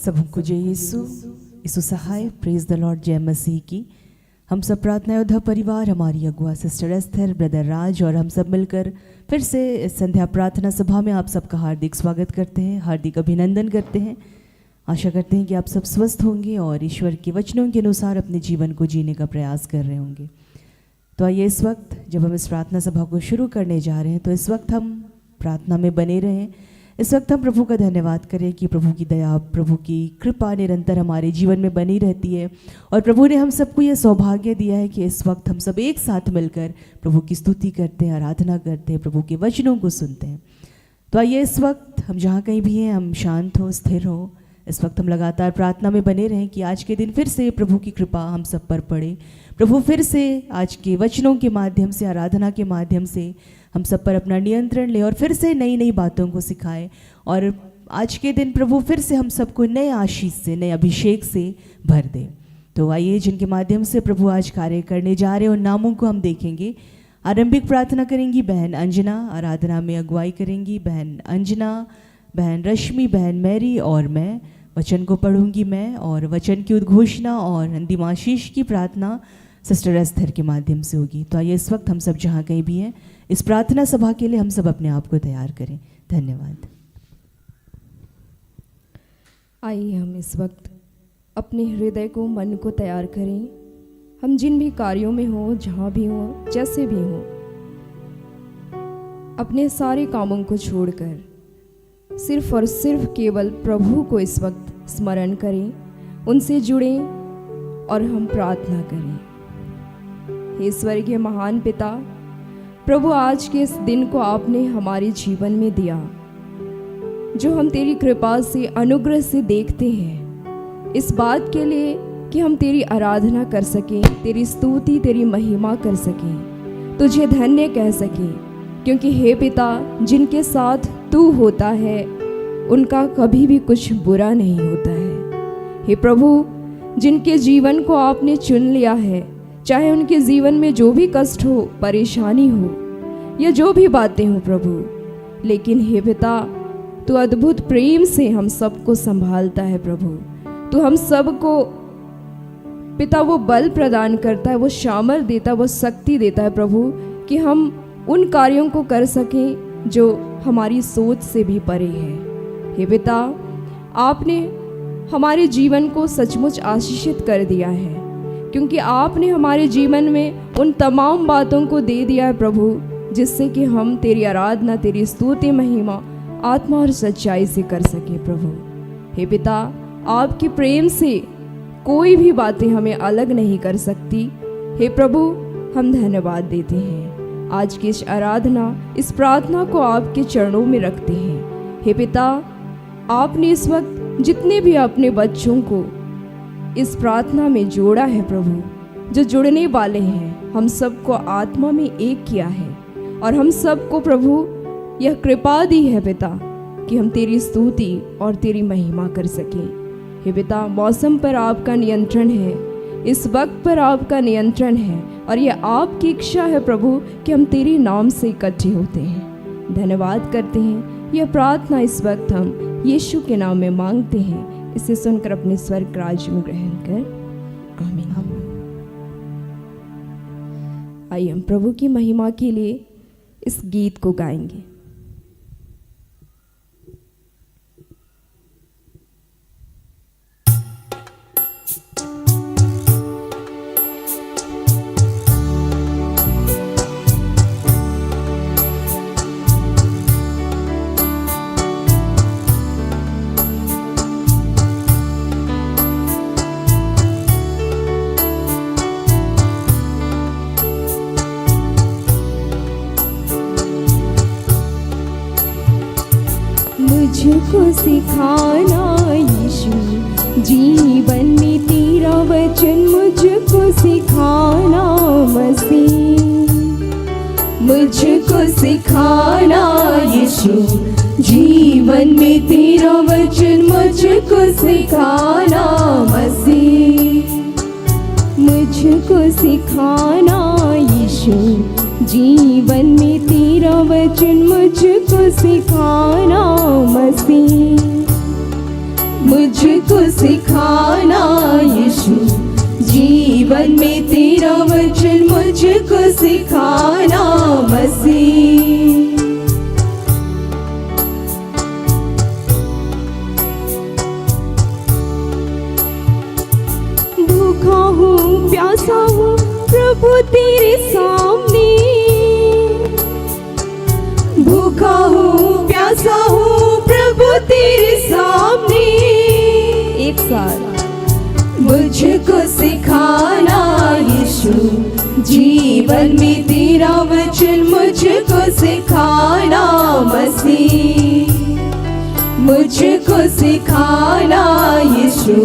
सबको जय यीशु, यीशु सहाय, प्रेज द लॉर्ड, जय मसीह की। हम सब प्रार्थना योद्धा परिवार, हमारी अगुआ सिस्टर एस्थर, ब्रदर राज और हम सब मिलकर फिर से इस संध्या प्रार्थना सभा में आप सबका हार्दिक स्वागत करते हैं, हार्दिक अभिनंदन करते हैं। आशा करते हैं कि आप सब स्वस्थ होंगे और ईश्वर के वचनों के अनुसार अपने जीवन को जीने का प्रयास कर रहे होंगे। तो आइए इस वक्त जब हम इस प्रार्थना सभा को शुरू करने जा रहे हैं तो इस वक्त हम प्रार्थना में बने रहें। इस वक्त हम प्रभु का धन्यवाद करें कि प्रभु की दया, प्रभु की कृपा निरंतर हमारे जीवन में बनी रहती है और प्रभु ने हम सबको ये सौभाग्य दिया है कि इस वक्त हम सब एक साथ मिलकर प्रभु की स्तुति करते हैं, आराधना करते हैं, प्रभु के वचनों को सुनते हैं। तो आइए इस वक्त हम जहाँ कहीं भी हैं हम शांत हो, स्थिर हो। इस वक्त हम लगातार प्रार्थना में बने रहें कि आज के दिन फिर से प्रभु की कृपा हम सब पर पड़े। प्रभु फिर से आज के वचनों के माध्यम से, आराधना के माध्यम से हम सब पर अपना नियंत्रण ले और फिर से नई नई बातों को सिखाए। और आज के दिन प्रभु फिर से हम सबको नए आशीष से, नए अभिषेक से भर दे। तो आइए जिनके माध्यम से प्रभु आज कार्य करने जा रहे हैं उन नामों को हम देखेंगे। आरंभिक प्रार्थना करेंगी बहन अंजना, आराधना में अगुवाई करेंगी बहन अंजना, बहन रश्मि, बहन मैरी और मैं। वचन को पढ़ूंगी मैं और वचन की उद्घोषणा और अंतिम आशीष की प्रार्थना सिस्टर एस्थर के माध्यम से होगी। तो आइए इस वक्त हम सब जहाँ कहीं भी हैं इस प्रार्थना सभा के लिए हम सब अपने आप को तैयार करें। धन्यवाद। आइए हम इस वक्त अपने हृदय को, मन को तैयार करें। हम जिन भी कार्यों में हो, जहाँ भी हो, जैसे भी हो, अपने सारे कामों को छोड़कर सिर्फ और सिर्फ केवल प्रभु को इस वक्त स्मरण करें, उनसे जुड़ें और हम प्रार्थना करें। हे स्वर्गीय महान पिता, प्रभु आज के इस दिन को आपने हमारे जीवन में दिया, जो हम तेरी कृपा से, अनुग्रह से देखते हैं, इस बात के लिए कि हम तेरी आराधना कर सकें, तेरी स्तुति, तेरी महिमा कर सकें, तुझे धन्य कह सकें। क्योंकि हे पिता, जिनके साथ तू होता है उनका कभी भी कुछ बुरा नहीं होता है। हे प्रभु, जिनके जीवन को आपने चुन लिया है, चाहे उनके जीवन में जो भी कष्ट हो, परेशानी हो या जो भी बातें हो प्रभु, लेकिन हे पिता, तू अद्भुत प्रेम से हम सबको संभालता है प्रभु। तू हम सबको पिता वो बल प्रदान करता है, वो सामर्थ देता है, वो शक्ति देता है प्रभु, कि हम उन कार्यों को कर सकें जो हमारी सोच से भी परे है। हे पिता, आपने हमारे जीवन को सचमुच आशीषित कर दिया है, क्योंकि आपने हमारे जीवन में उन तमाम बातों को दे दिया है प्रभु, जिससे कि हम तेरी आराधना, तेरी स्तुति, महिमा, आत्मा और सच्चाई से कर सके प्रभु। हे पिता, आपके प्रेम से कोई भी बातें हमें अलग नहीं कर सकती। हे प्रभु, हम धन्यवाद देते हैं। आज की इस आराधना, इस प्रार्थना को आपके चरणों में रखते हैं। हे पिता, आपने इस वक्त जितने भी अपने बच्चों को इस प्रार्थना में जोड़ा है प्रभु, जो जुड़ने वाले हैं, हम सबको आत्मा में एक किया है और हम सबको प्रभु यह कृपा दी है पिता कि हम तेरी स्तुति और तेरी महिमा कर सकें। हे पिता, मौसम पर आपका नियंत्रण है, इस वक्त पर आपका नियंत्रण है और यह आपकी इच्छा है प्रभु कि हम तेरे नाम से इकट्ठे होते हैं। धन्यवाद करते हैं। यह प्रार्थना इस वक्त हम यीशु के नाम में मांगते हैं। इसे सुनकर अपने स्वर्ग राज्य में ग्रहण कर आमीन। आइए हम प्रभु की महिमा के लिए इस गीत को गाएंगे। मुझको सिखाना यीशु, जीवन में तेरा वचन मुझको सिखाना मसीह। मुझको सिखाना यीशु, जीवन में तेरा वचन मुझको सिखाना मसीह। मुझको सिखाना यीशु, जीवन में तेरा वचन मुझको सिखाना मसीह। मुझको सिखाना यीशु, जीवन में तेरा वचन मुझको सिखाना मसीह। भूखा हूँ प्यासा हूँ प्रभु तेरे सामने, भूखा हूँ प्यासा हूँ प्रभु तेरे सामने। एक साथ मुझको सिखाना यीशु, जीवन में तेरा वचन मुझको सिखाना मसीह। मुझको सिखाना यीशु,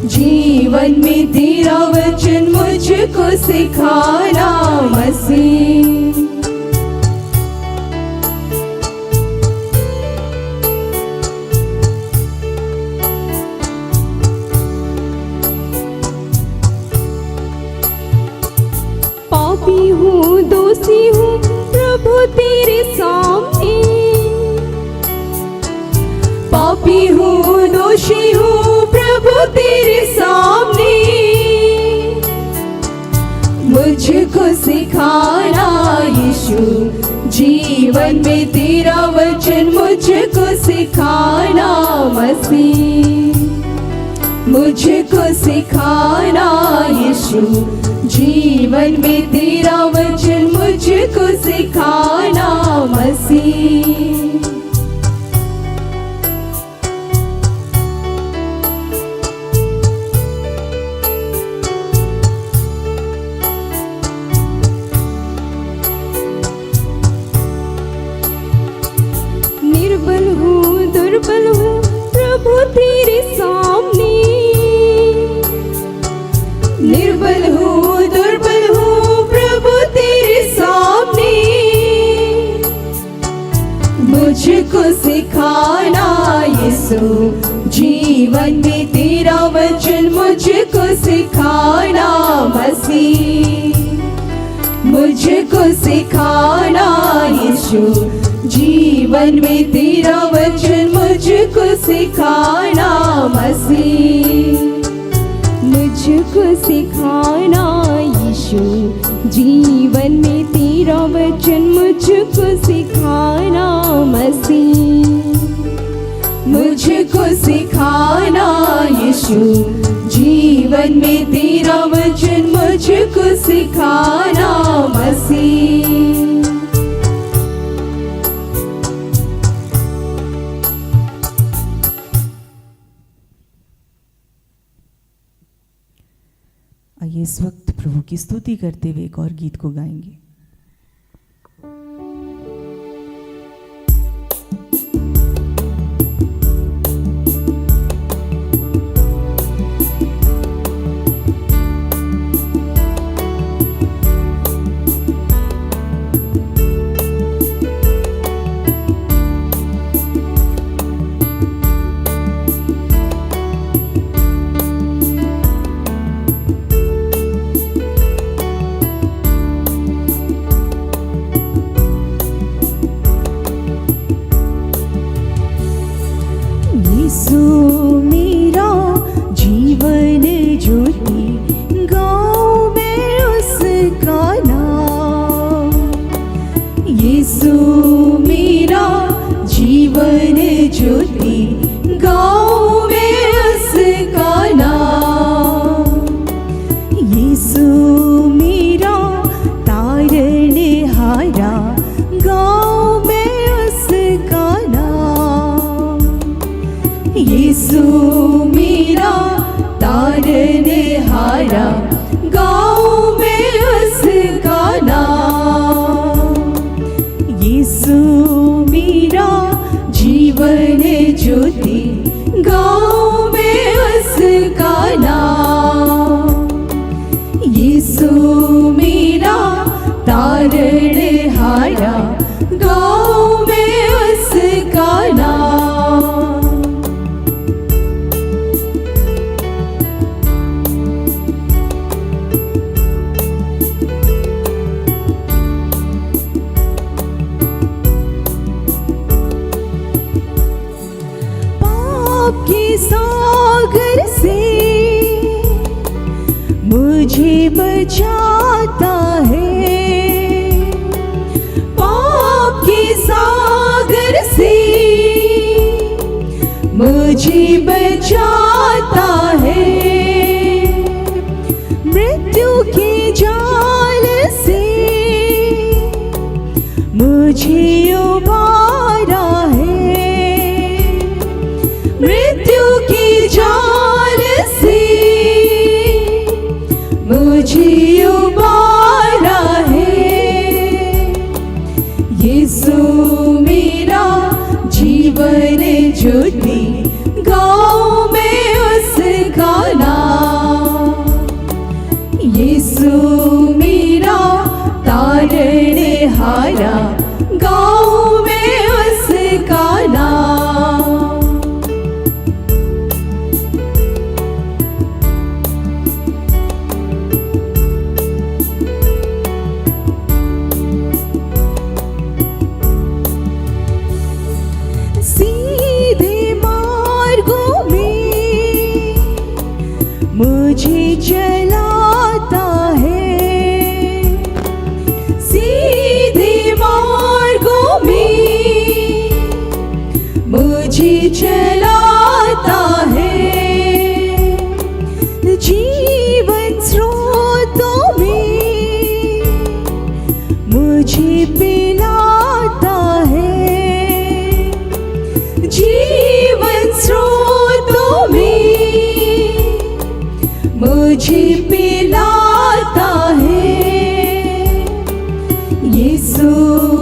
जीवन में तेरा वचन मुझको सिखाना मसीह। पापी हूँ दोषी हूँ प्रभु तेरे सामने, पापी हूँ दोषी हूँ प्रभु तेरे सामने। मुझको सिखाना यीशु, जीवन में तेरा वचन मुझको सिखाना मसीह। मुझको सिखाना यीशु, जीवन में तेरा वचन मुझको सिखाना मसीह। निर्बल हूँ दुर्बल हूँ प्रभु तेरे सामने, निर्बल हूँ दुर्बल हूँ प्रभु तेरे सामने। मुझको सिखाना यीशु, जीवन में तेरा वचन मुझको सिखाना मसीह। मुझको सिखाना यीशु, जीवन में तेरा वचन मुझको सिखाना मसीह। मुझको सिखाना यीशु, जीवन में तेरा वचन मुझको सिखाना मसीह। मुझको सिखाना यीशु, जीवन में तेरा वचन मुझको सिखाना मसीह। आइए इस वक्त प्रभु की स्तुति करते हुए एक और गीत को गाएंगे। यीशु मेरा जीवन ज्योति, गाऊं मैं उसका नाम। यीशु मेरा जीवन ज्योति, गाऊं मैं उसका नाम। यीशु मेरा तारनहारा, गाऊं मैं उसका नाम। यीशु मेरा तारनहारा, गाऊं मैं उसका नाम। यीशु मेरा जीवन ज्योति, गाऊं मैं उसका नाम। यीशु मेरा तारनहारा, गाऊं मैं उसका नाम। पाप की बचाता है पाप के सागर से, मुझे बचाता है मृत्यु के जाल से, मुझे उबारा है मृत्यु के जाल से, मुझे उबारा है। यीशु मेरा जीवन ज्योति, गाँव में उसका नाम। यीशु मेरा तारणहारा, गाँव में उसका नाम। सीधे मार्गों में मुझे चलाता है, सीधे मार्गों में मुझे चलाता है, जीवन स्रोतों में मुझे पिलाता है, जीवन स्रोतों में मुझे पिलाता है। यीशु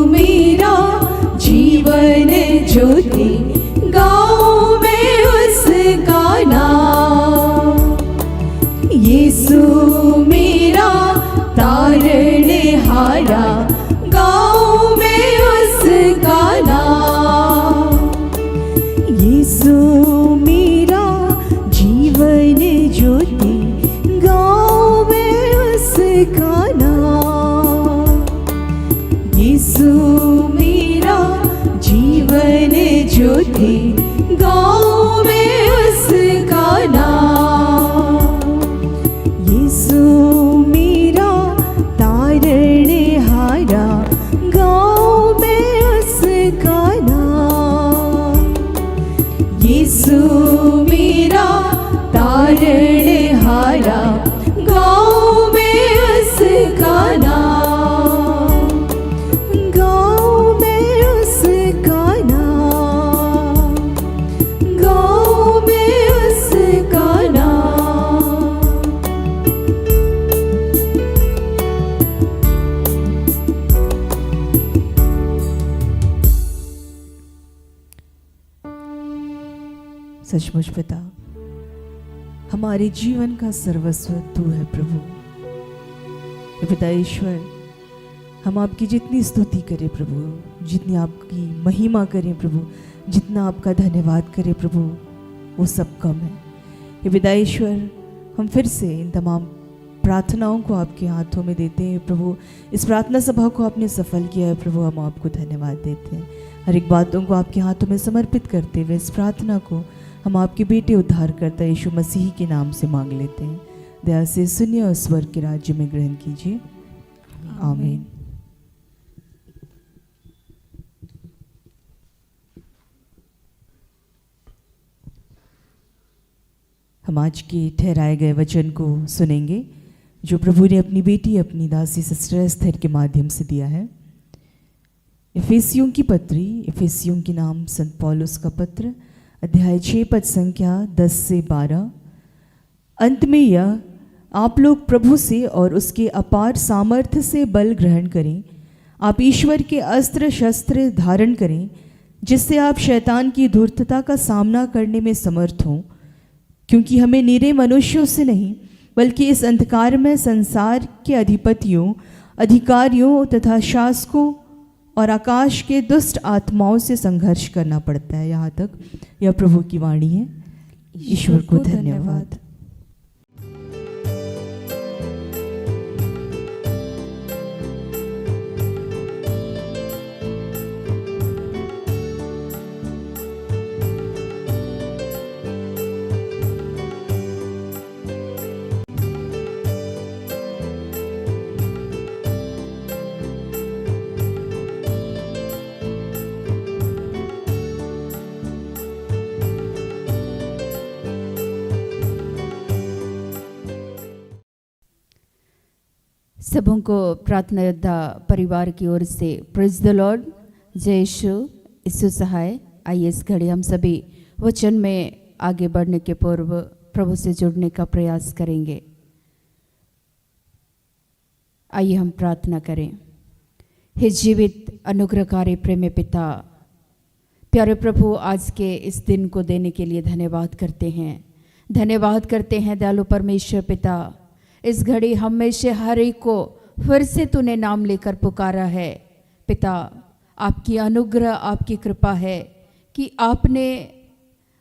मेरा जीवन ज्योति, गाँव में उसका नाम। यीशु मेरा तारणहारा, गाँव में उसका नाम। यीशु मेरा जीवन ज्योति, गाँव में उसका नाम। यीशु मेरा जीवन ज्योति, गाँव में उसका नाम। यीशु मेरा तारणहारा, गाँव में उसका नाम। यीशु मेरा तारणहारा, गाँव में उसका नाम। गाँव में उसका नाम, गाँव में उसका नाम। सचमुच पिता, हमारे जीवन का सर्वस्व तू है प्रभु। हे पिता ईश्वर, हम आपकी जितनी स्तुति करें प्रभु, जितनी आपकी महिमा करें प्रभु, जितना आपका धन्यवाद करें प्रभु, वो सब कम है। हे पिता ईश्वर, हम फिर से इन तमाम प्रार्थनाओं को आपके हाथों में देते हैं प्रभु। इस प्रार्थना सभा को आपने सफल किया है प्रभु, हम आपको धन्यवाद देते हैं। हर एक बातों को आपके हाथों में समर्पित करते हुए इस प्रार्थना को हम आपके बेटे उद्धारकर्ता यीशु मसीह के नाम से मांग लेते हैं। दया से सुनिए और स्वर्ग के राज्य में ग्रहण कीजिए। आमीन। हम आज के ठहराए गए वचन को सुनेंगे जो प्रभु ने अपनी बेटी, अपनी दासी सिस्टर एस्थर के माध्यम से दिया है। इफिसियों की पत्री, इफिसियों के नाम संत पौलुस का पत्र, अध्याय 6 पद संख्या 10 से 12। अंत में यह, आप लोग प्रभु से और उसके अपार सामर्थ्य से बल ग्रहण करें। आप ईश्वर के अस्त्र शस्त्र धारण करें, जिससे आप शैतान की धूर्तता का सामना करने में समर्थ हों। क्योंकि हमें निरे मनुष्यों से नहीं, बल्कि इस अंधकार में संसार के अधिपतियों, अधिकारियों तथा शासकों और आकाश के दुष्ट आत्माओं से संघर्ष करना पड़ता है। यहाँ तक यह प्रभु की वाणी है। ईश्वर को धन्यवाद। सबों को प्रार्थना योद्धा परिवार की ओर से प्रेज द लॉर्ड, जय यीशु सहाय। आइए इस घड़ी हम सभी वचन में आगे बढ़ने के पूर्व प्रभु से जुड़ने का प्रयास करेंगे। आइए हम प्रार्थना करें। हे जीवित अनुग्रहकारी प्रेम पिता, प्यारे प्रभु, आज के इस दिन को देने के लिए धन्यवाद करते हैं। धन्यवाद करते हैं दयालु परमेश्वर पिता। इस घड़ी हम में से हर एक को फिर से तूने नाम लेकर पुकारा है पिता। आपकी अनुग्रह, आपकी कृपा है कि आपने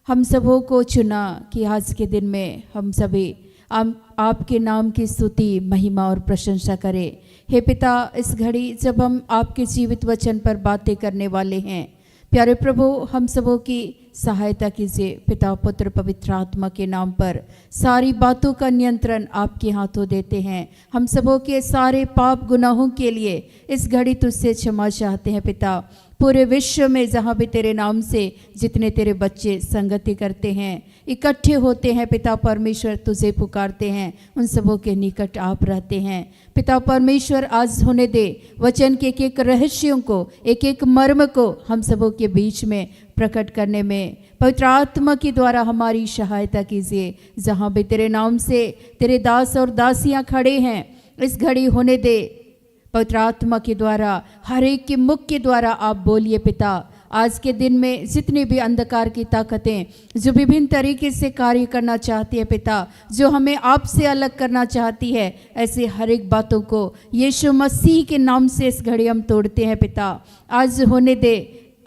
हम सबों को चुना कि आज के दिन में हम सभी आपके नाम की स्तुति, महिमा और प्रशंसा करें। हे पिता, इस घड़ी जब हम आपके जीवित वचन पर बातें करने वाले हैं, प्यारे प्रभु, हम सबों की सहायता कीजिए। पिता, पुत्र, पवित्र आत्मा के नाम पर सारी बातों का नियंत्रण आपके हाथों देते हैं। हम सबों के सारे पाप गुनाहों के लिए इस घड़ी तुझसे क्षमा चाहते हैं पिता। पूरे विश्व में जहाँ भी तेरे नाम से जितने तेरे बच्चे संगति करते हैं, इकट्ठे होते हैं पिता परमेश्वर, तुझे पुकारते हैं, उन सबों के निकट आप रहते हैं। पिता परमेश्वर, आज होने दे वचन के एक एक रहस्यों को, एक एक मर्म को हम सबों के बीच में प्रकट करने में पवित्र आत्मा के द्वारा हमारी सहायता कीजिए। जहाँ भी तेरे नाम से तेरे दास और दासियाँ खड़े हैं, इस घड़ी होने दे पवित्र आत्मा के द्वारा, हर एक के मुख के द्वारा आप बोलिए पिता। आज के दिन में जितनी भी अंधकार की ताकतें जो विभिन्न तरीके से कार्य करना चाहती है पिता, जो हमें आपसे अलग करना चाहती है, ऐसे हर एक बातों को यीशु मसीह के नाम से इस घड़ी हम तोड़ते हैं पिता। आज होने दे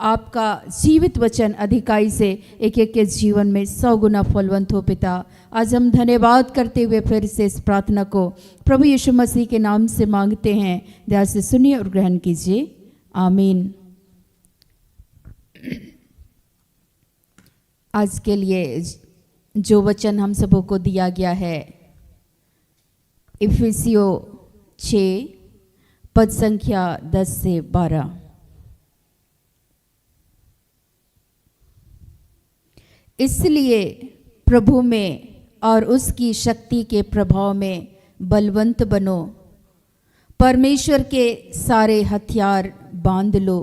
आपका जीवित वचन अधिकाई से एक एक के जीवन में 100 गुना फलवंत हो पिता। आज हम धन्यवाद करते हुए फिर से इस प्रार्थना को प्रभु यीशु मसीह के नाम से मांगते हैं। दया से सुनिए और ग्रहण कीजिए, आमीन। आज के लिए जो वचन हम सबों को दिया गया है, इफिसियों 6 पद संख्या 10 से 12। इसलिए प्रभु में और उसकी शक्ति के प्रभाव में बलवंत बनो, परमेश्वर के सारे हथियार बांध लो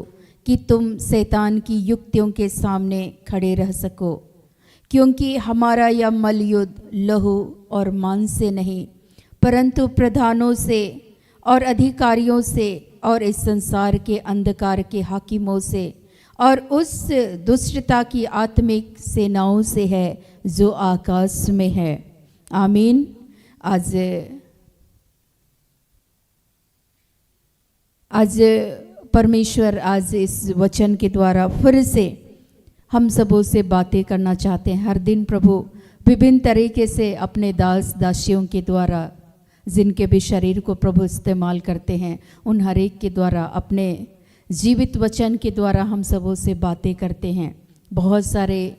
कि तुम शैतान की युक्तियों के सामने खड़े रह सको। क्योंकि हमारा यह मल्लयुद्ध लहू और मांस से नहीं, परंतु प्रधानों से और अधिकारियों से और इस संसार के अंधकार के हाकिमों से और उस दुष्टता की आत्मिक सेनाओं से है जो आकाश में है। आमीन। आज परमेश्वर आज इस वचन के द्वारा फिर से हम सबों से बातें करना चाहते हैं। हर दिन प्रभु विभिन्न तरीके से अपने दास दासियों के द्वारा, जिनके भी शरीर को प्रभु इस्तेमाल करते हैं, उन हर एक के द्वारा, अपने जीवित वचन के द्वारा हम सबों से बातें करते हैं। बहुत सारे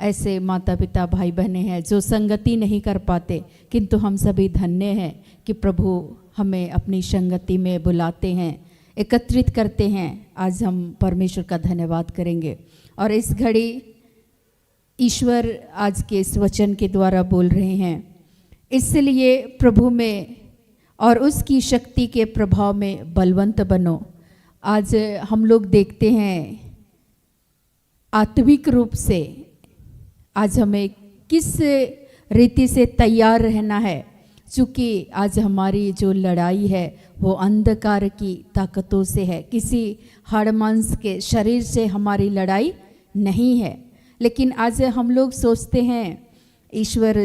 ऐसे माता पिता भाई बहनें हैं जो संगति नहीं कर पाते, किंतु हम सभी धन्य हैं कि प्रभु हमें अपनी संगति में बुलाते हैं, एकत्रित करते हैं। आज हम परमेश्वर का धन्यवाद करेंगे। और इस घड़ी ईश्वर आज के इस वचन के द्वारा बोल रहे हैं, इसलिए प्रभु में और उसकी शक्ति के प्रभाव में बलवंत बनो। आज हम लोग देखते हैं आत्मिक रूप से आज हमें किस रीति से तैयार रहना है, चूँकि आज हमारी जो लड़ाई है वो अंधकार की ताकतों से है। किसी हाड़ मांस के शरीर से हमारी लड़ाई नहीं है। लेकिन आज हम लोग सोचते हैं, ईश्वर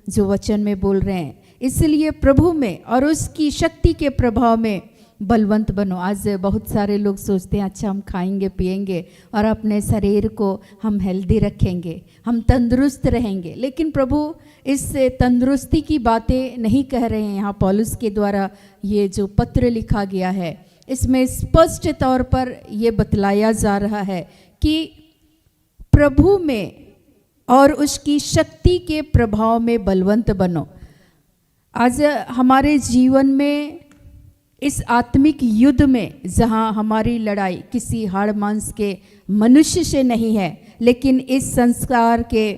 जो वचन में बोल रहे हैं, इसलिए प्रभु में और उसकी शक्ति के प्रभाव में बलवंत बनो। आज बहुत सारे लोग सोचते हैं, अच्छा हम खाएंगे पिएंगे और अपने शरीर को हम हेल्दी रखेंगे, हम तंदुरुस्त रहेंगे। लेकिन प्रभु इस तंदुरुस्ती की बातें नहीं कह रहे हैं। यहाँ पौलुस के द्वारा ये जो पत्र लिखा गया है, इसमें स्पष्ट तौर पर ये बतलाया जा रहा है कि प्रभु में और उसकी शक्ति के प्रभाव में बलवंत बनो। आज हमारे जीवन में इस आत्मिक युद्ध में, जहाँ हमारी लड़ाई किसी हाड़ मांस के मनुष्य से नहीं है, लेकिन इस संसार के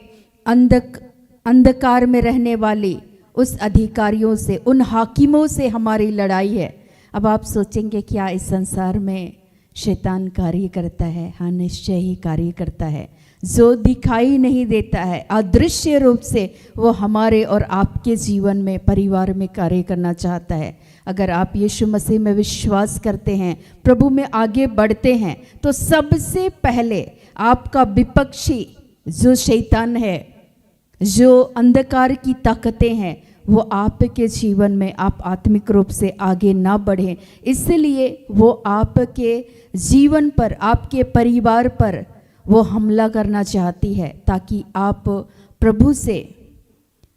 अंधकार में रहने वाली उस अधिकारियों से, उन हाकिमों से हमारी लड़ाई है। अब आप सोचेंगे क्या इस संसार में शैतान कार्य करता है? हाँ, निश्चय ही कार्य करता है। जो दिखाई नहीं देता है, अदृश्य रूप से वो हमारे और आपके जीवन में, परिवार में कार्य करना चाहता है। अगर आप यीशु मसीह में विश्वास करते हैं, प्रभु में आगे बढ़ते हैं, तो सबसे पहले आपका विपक्षी जो शैतान है, जो अंधकार की ताकतें हैं, वो आपके जीवन में आप आत्मिक रूप से आगे ना बढ़ें, इसलिए वो आपके जीवन पर, आपके परिवार पर वो हमला करना चाहती है, ताकि आप प्रभु से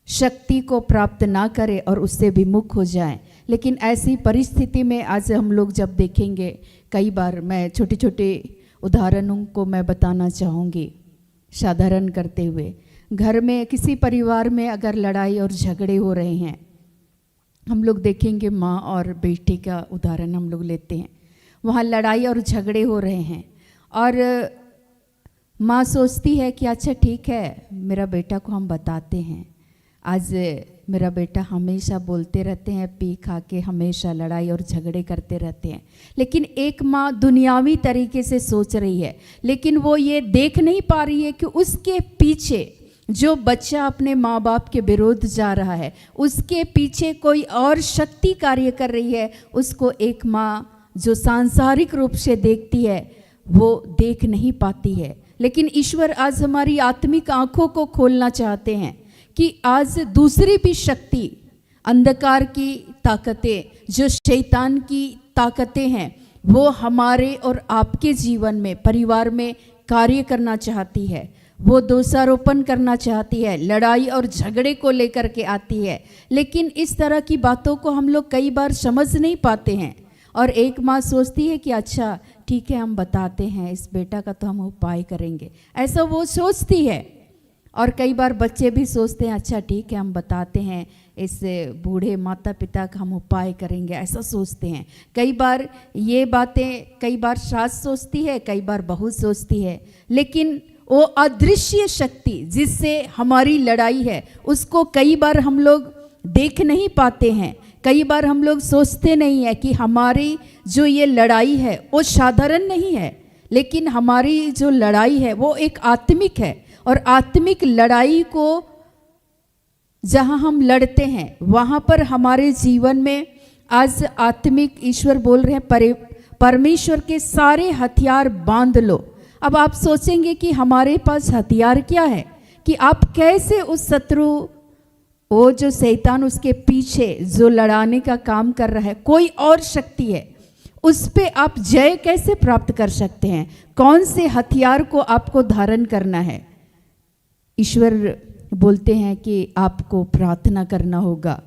शक्ति को प्राप्त ना करें और उससे विमुख हो जाएं। लेकिन ऐसी परिस्थिति में आज हम लोग जब देखेंगे, कई बार मैं छोटे छोटे उदाहरणों को मैं बताना चाहूँगी, साधारण करते हुए। घर में किसी परिवार में अगर लड़ाई और झगड़े हो रहे हैं, हम लोग देखेंगे, माँ और बेटे का उदाहरण हम लोग लेते हैं। वहाँ लड़ाई और झगड़े हो रहे हैं और माँ सोचती है कि अच्छा ठीक है, मेरा बेटा को हम बताते हैं। आज मेरा बेटा हमेशा बोलते रहते हैं, पी खा के हमेशा लड़ाई और झगड़े करते रहते हैं। लेकिन एक माँ दुनियावी तरीके से सोच रही है, लेकिन वो ये देख नहीं पा रही है कि उसके पीछे जो बच्चा अपने माँ बाप के विरोध जा रहा है, उसके पीछे कोई और शक्ति कार्य कर रही है। उसको एक माँ जो सांसारिक रूप से देखती है, वो देख नहीं पाती है। लेकिन ईश्वर आज हमारी आत्मिक आंखों को खोलना चाहते हैं कि आज दूसरी भी शक्ति, अंधकार की ताकतें, जो शैतान की ताकतें हैं, वो हमारे और आपके जीवन में, परिवार में कार्य करना चाहती है। वो दोषारोपण करना चाहती है, लड़ाई और झगड़े को लेकर के आती है। लेकिन इस तरह की बातों को हम लोग कई बार समझ नहीं पाते हैं और एक माँ सोचती है कि अच्छा ठीक है, हम बताते हैं, इस बेटा का तो हम उपाय करेंगे, ऐसा वो सोचती है। और कई बार बच्चे भी सोचते हैं, अच्छा ठीक है, हम बताते हैं, इस बूढ़े माता पिता का हम उपाय करेंगे, ऐसा सोचते हैं। कई बार ये बातें, कई बार सास सोचती है, कई बार बहू सोचती है। लेकिन वो अदृश्य शक्ति जिससे हमारी लड़ाई है, उसको कई बार हम लोग देख नहीं पाते हैं। कई बार हम लोग सोचते नहीं है कि हमारी जो ये लड़ाई है वो साधारण नहीं है, लेकिन हमारी जो लड़ाई है वो एक आत्मिक है। और आत्मिक लड़ाई को जहाँ हम लड़ते हैं, वहाँ पर हमारे जीवन में आज आत्मिक, ईश्वर बोल रहे हैं, परमेश्वर के सारे हथियार बांध लो। अब आप सोचेंगे कि हमारे पास हथियार क्या है, कि आप कैसे उस शत्रु, वो जो शैतान उसके पीछे जो लड़ाने का काम कर रहा है, कोई और शक्ति है, उस पे आप जय कैसे प्राप्त कर सकते हैं? कौन से हथियार को आपको धारण करना है? ईश्वर बोलते हैं कि आपको प्रार्थना करना होगा।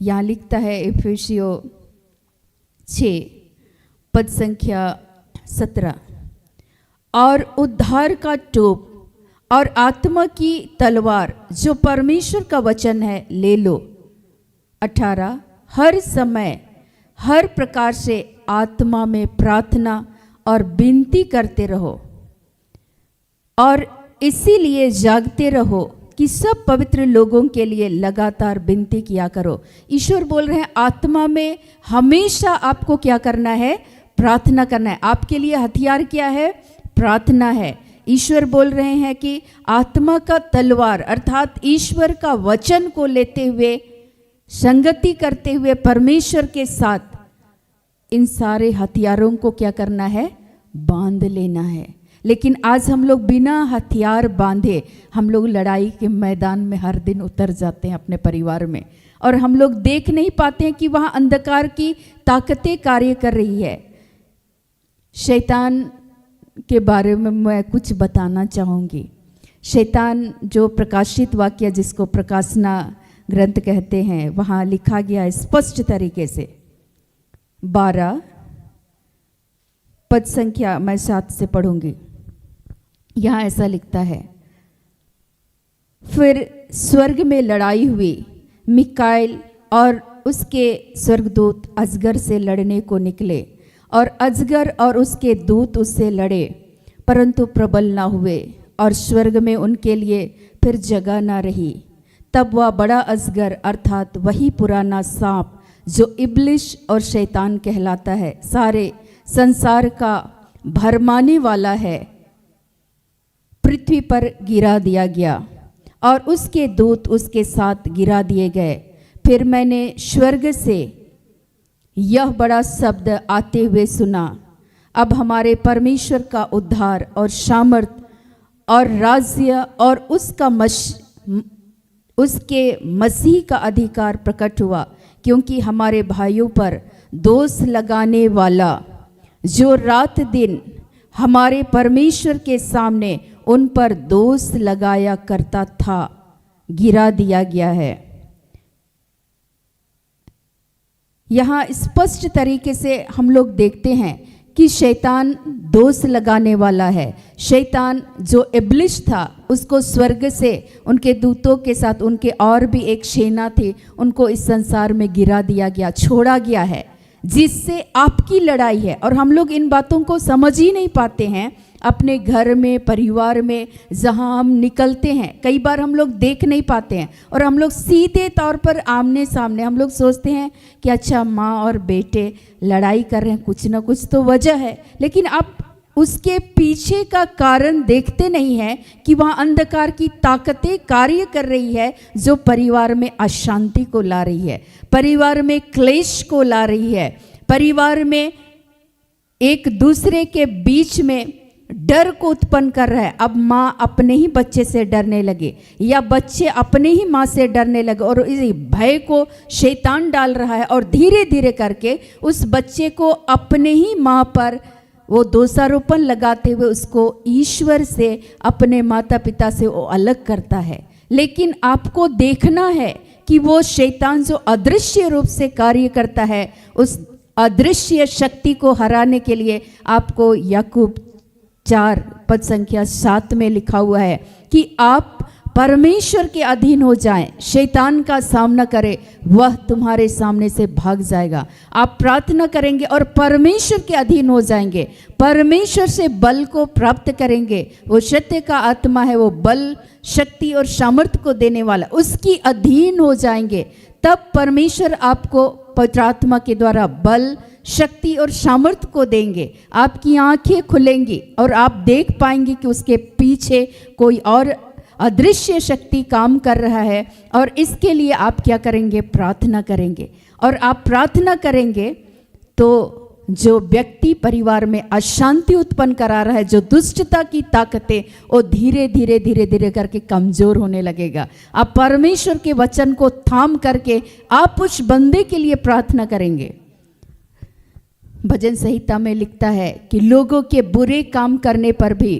यहाँ लिखता है इफिसियों 6 पद संख्या 17, और उद्धार का टोप और आत्मा की तलवार जो परमेश्वर का वचन है ले लो। 18 हर समय हर प्रकार से आत्मा में प्रार्थना और विनती करते रहो और इसीलिए जागते रहो कि सब पवित्र लोगों के लिए लगातार विनती किया करो। ईश्वर बोल रहे हैं आत्मा में हमेशा आपको क्या करना है? प्रार्थना करना है। आपके लिए हथियार क्या है? प्रार्थना है। ईश्वर बोल रहे हैं कि आत्मा का तलवार अर्थात ईश्वर का वचन को लेते हुए, संगति करते हुए परमेश्वर के साथ इन सारे हथियारों को क्या करना है? बांध लेना है। लेकिन आज हम लोग बिना हथियार बांधे हम लोग लड़ाई के मैदान में हर दिन उतर जाते हैं अपने परिवार में, और हम लोग देख नहीं पाते हैं कि वहाँ अंधकार की ताकतें कार्य कर रही है। शैतान के बारे में मैं कुछ बताना चाहूँगी। शैतान जो प्रकाशित वाक्य, जिसको प्रकाशना ग्रंथ कहते हैं, वहाँ लिखा गया है स्पष्ट तरीके से 12 पद संख्या मैं 7 से पढ़ूंगी। यहाँ ऐसा लिखता है, फिर स्वर्ग में लड़ाई हुई, मिकाएल और उसके स्वर्गदूत अजगर से लड़ने को निकले और अजगर और उसके दूत उससे लड़े, परंतु प्रबल ना हुए और स्वर्ग में उनके लिए फिर जगह ना रही। तब वह बड़ा अजगर अर्थात वही पुराना सांप जो इब्लिश और शैतान कहलाता है, सारे संसार का भरमाने वाला है, पृथ्वी पर गिरा दिया गया और उसके दूत उसके साथ गिरा दिए गए। फिर मैंने स्वर्ग से यह बड़ा शब्द आते हुए सुना, अब हमारे परमेश्वर का उद्धार और सामर्थ और राज्य और उसके मसीह का अधिकार प्रकट हुआ, क्योंकि हमारे भाइयों पर दोष लगाने वाला जो रात दिन हमारे परमेश्वर के सामने उन पर दोष लगाया करता था, गिरा दिया गया है। यहाँ स्पष्ट तरीके से हम लोग देखते हैं कि शैतान दोष लगाने वाला है। शैतान जो इब्लिश था उसको स्वर्ग से उनके दूतों के साथ, उनके और भी एक सेना थी, उनको इस संसार में गिरा दिया गया, छोड़ा गया है, जिससे आपकी लड़ाई है। और हम लोग इन बातों को समझ ही नहीं पाते हैं। अपने घर में, परिवार में जहाँ हम निकलते हैं, कई बार हम लोग देख नहीं पाते हैं और हम लोग सीधे तौर पर आमने सामने हम लोग सोचते हैं कि अच्छा माँ और बेटे लड़ाई कर रहे हैं, कुछ ना कुछ तो वजह है, लेकिन आप उसके पीछे का कारण देखते नहीं हैं कि वहाँ अंधकार की ताकतें कार्य कर रही है जो परिवार में अशांति को ला रही है, परिवार में क्लेश को ला रही है, परिवार में एक दूसरे के बीच में डर को उत्पन्न कर रहा है। अब माँ अपने ही बच्चे से डरने लगे या बच्चे अपने ही माँ से डरने लगे और इस भय को शैतान डाल रहा है और धीरे धीरे करके उस बच्चे को अपने ही माँ पर वो दोषारोपण लगाते हुए उसको ईश्वर से, अपने माता पिता से वो अलग करता है। लेकिन आपको देखना है कि वो शैतान जो अदृश्य रूप से कार्य करता है, उस अदृश्य शक्ति को हराने के लिए आपको याकूब 4 पद संख्या 7 में लिखा हुआ है कि आप परमेश्वर के अधीन हो जाएं, शैतान का सामना करें, वह तुम्हारे सामने से भाग जाएगा। आप प्रार्थना करेंगे और परमेश्वर के अधीन हो जाएंगे, परमेश्वर से बल को प्राप्त करेंगे। वो सत्य का आत्मा है, वो बल, शक्ति और सामर्थ्य को देने वाला, उसकी अधीन हो जाएंगे। तब परमेश्वर आपको पवित्र आत्मा के द्वारा बल, शक्ति और सामर्थ्य को देंगे। आपकी आंखें खुलेंगी और आप देख पाएंगे कि उसके पीछे कोई और अदृश्य शक्ति काम कर रहा है। और इसके लिए आप क्या करेंगे? प्रार्थना करेंगे। और आप प्रार्थना करेंगे तो जो व्यक्ति परिवार में अशांति उत्पन्न करा रहा है, जो दुष्टता की ताकतें, वो धीरे धीरे धीरे धीरे करके कमजोर होने लगेगा। आप परमेश्वर के वचन को थाम करके आप उस बंदे के लिए प्रार्थना करेंगे। भजन संहिता में लिखता है कि लोगों के बुरे काम करने पर भी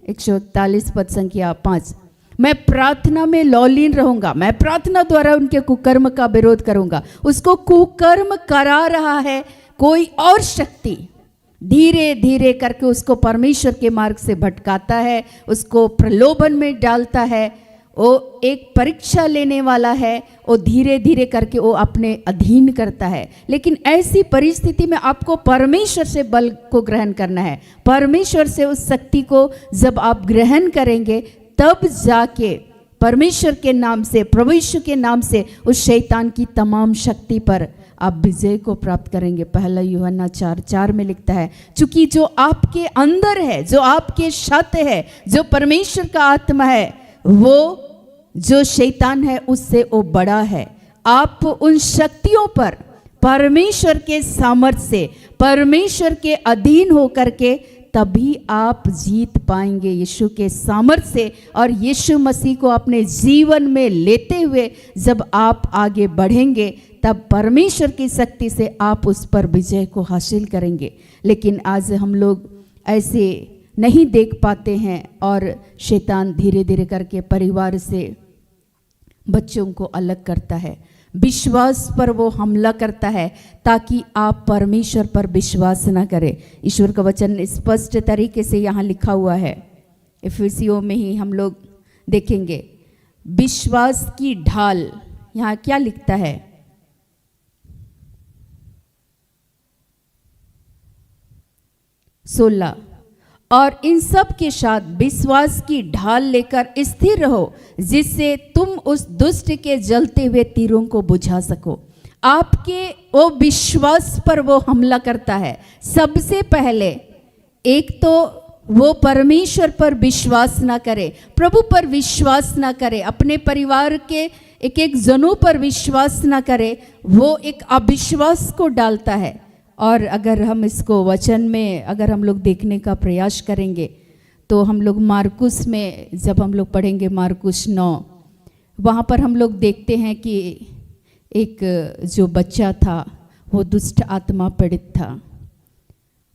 141 पद संख्या 5, मैं प्रार्थना में लौलीन रहूंगा, मैं प्रार्थना द्वारा उनके कुकर्म का विरोध करूंगा। उसको कुकर्म करा रहा है कोई और शक्ति, धीरे धीरे करके उसको परमेश्वर के मार्ग से भटकाता है, उसको प्रलोभन में डालता है। वो एक परीक्षा लेने वाला है, वो धीरे धीरे करके वो अपने अधीन करता है। लेकिन ऐसी परिस्थिति में आपको परमेश्वर से बल को ग्रहण करना है। परमेश्वर से उस शक्ति को जब आप ग्रहण करेंगे, तब जाके परमेश्वर के नाम से, प्रभु यीशु के नाम से उस शैतान की तमाम शक्ति पर आप विजय को प्राप्त करेंगे। 1 यूहन्ना 4:4 में लिखता है, चूंकि जो आपके अंदर है, जो आपके साथ है, जो परमेश्वर का आत्मा है, वो जो शैतान है उससे वो बड़ा है। आप उन शक्तियों पर परमेश्वर के सामर्थ्य से, परमेश्वर के अधीन होकर के तभी आप जीत पाएंगे यीशु के सामर्थ्य से। और यीशु मसीह को अपने जीवन में लेते हुए जब आप आगे बढ़ेंगे, तब परमेश्वर की शक्ति से आप उस पर विजय को हासिल करेंगे। लेकिन आज हम लोग ऐसे नहीं देख पाते हैं और शैतान धीरे धीरे करके परिवार से बच्चों को अलग करता है, विश्वास पर वो हमला करता है ताकि आप परमेश्वर पर विश्वास ना करें। ईश्वर का वचन स्पष्ट तरीके से यहाँ लिखा हुआ है, इफिसियों में ही हम लोग देखेंगे, विश्वास की ढाल। यहाँ क्या लिखता है? 16, और इन सब के साथ विश्वास की ढाल लेकर स्थिर रहो, जिससे तुम उस दुष्ट के जलते हुए तीरों को बुझा सको। आपके वो विश्वास पर वो हमला करता है। सबसे पहले एक तो वो परमेश्वर पर विश्वास ना करे, प्रभु पर विश्वास ना करे, अपने परिवार के एक एक जनों पर विश्वास ना करे, वो एक अविश्वास को डालता है। और अगर हम इसको वचन में अगर हम लोग देखने का प्रयास करेंगे तो हम लोग मार्कुस में जब हम लोग पढ़ेंगे मार्कुस 9, वहाँ पर हम लोग देखते हैं कि एक जो बच्चा था वो दुष्ट आत्मा पीड़ित था,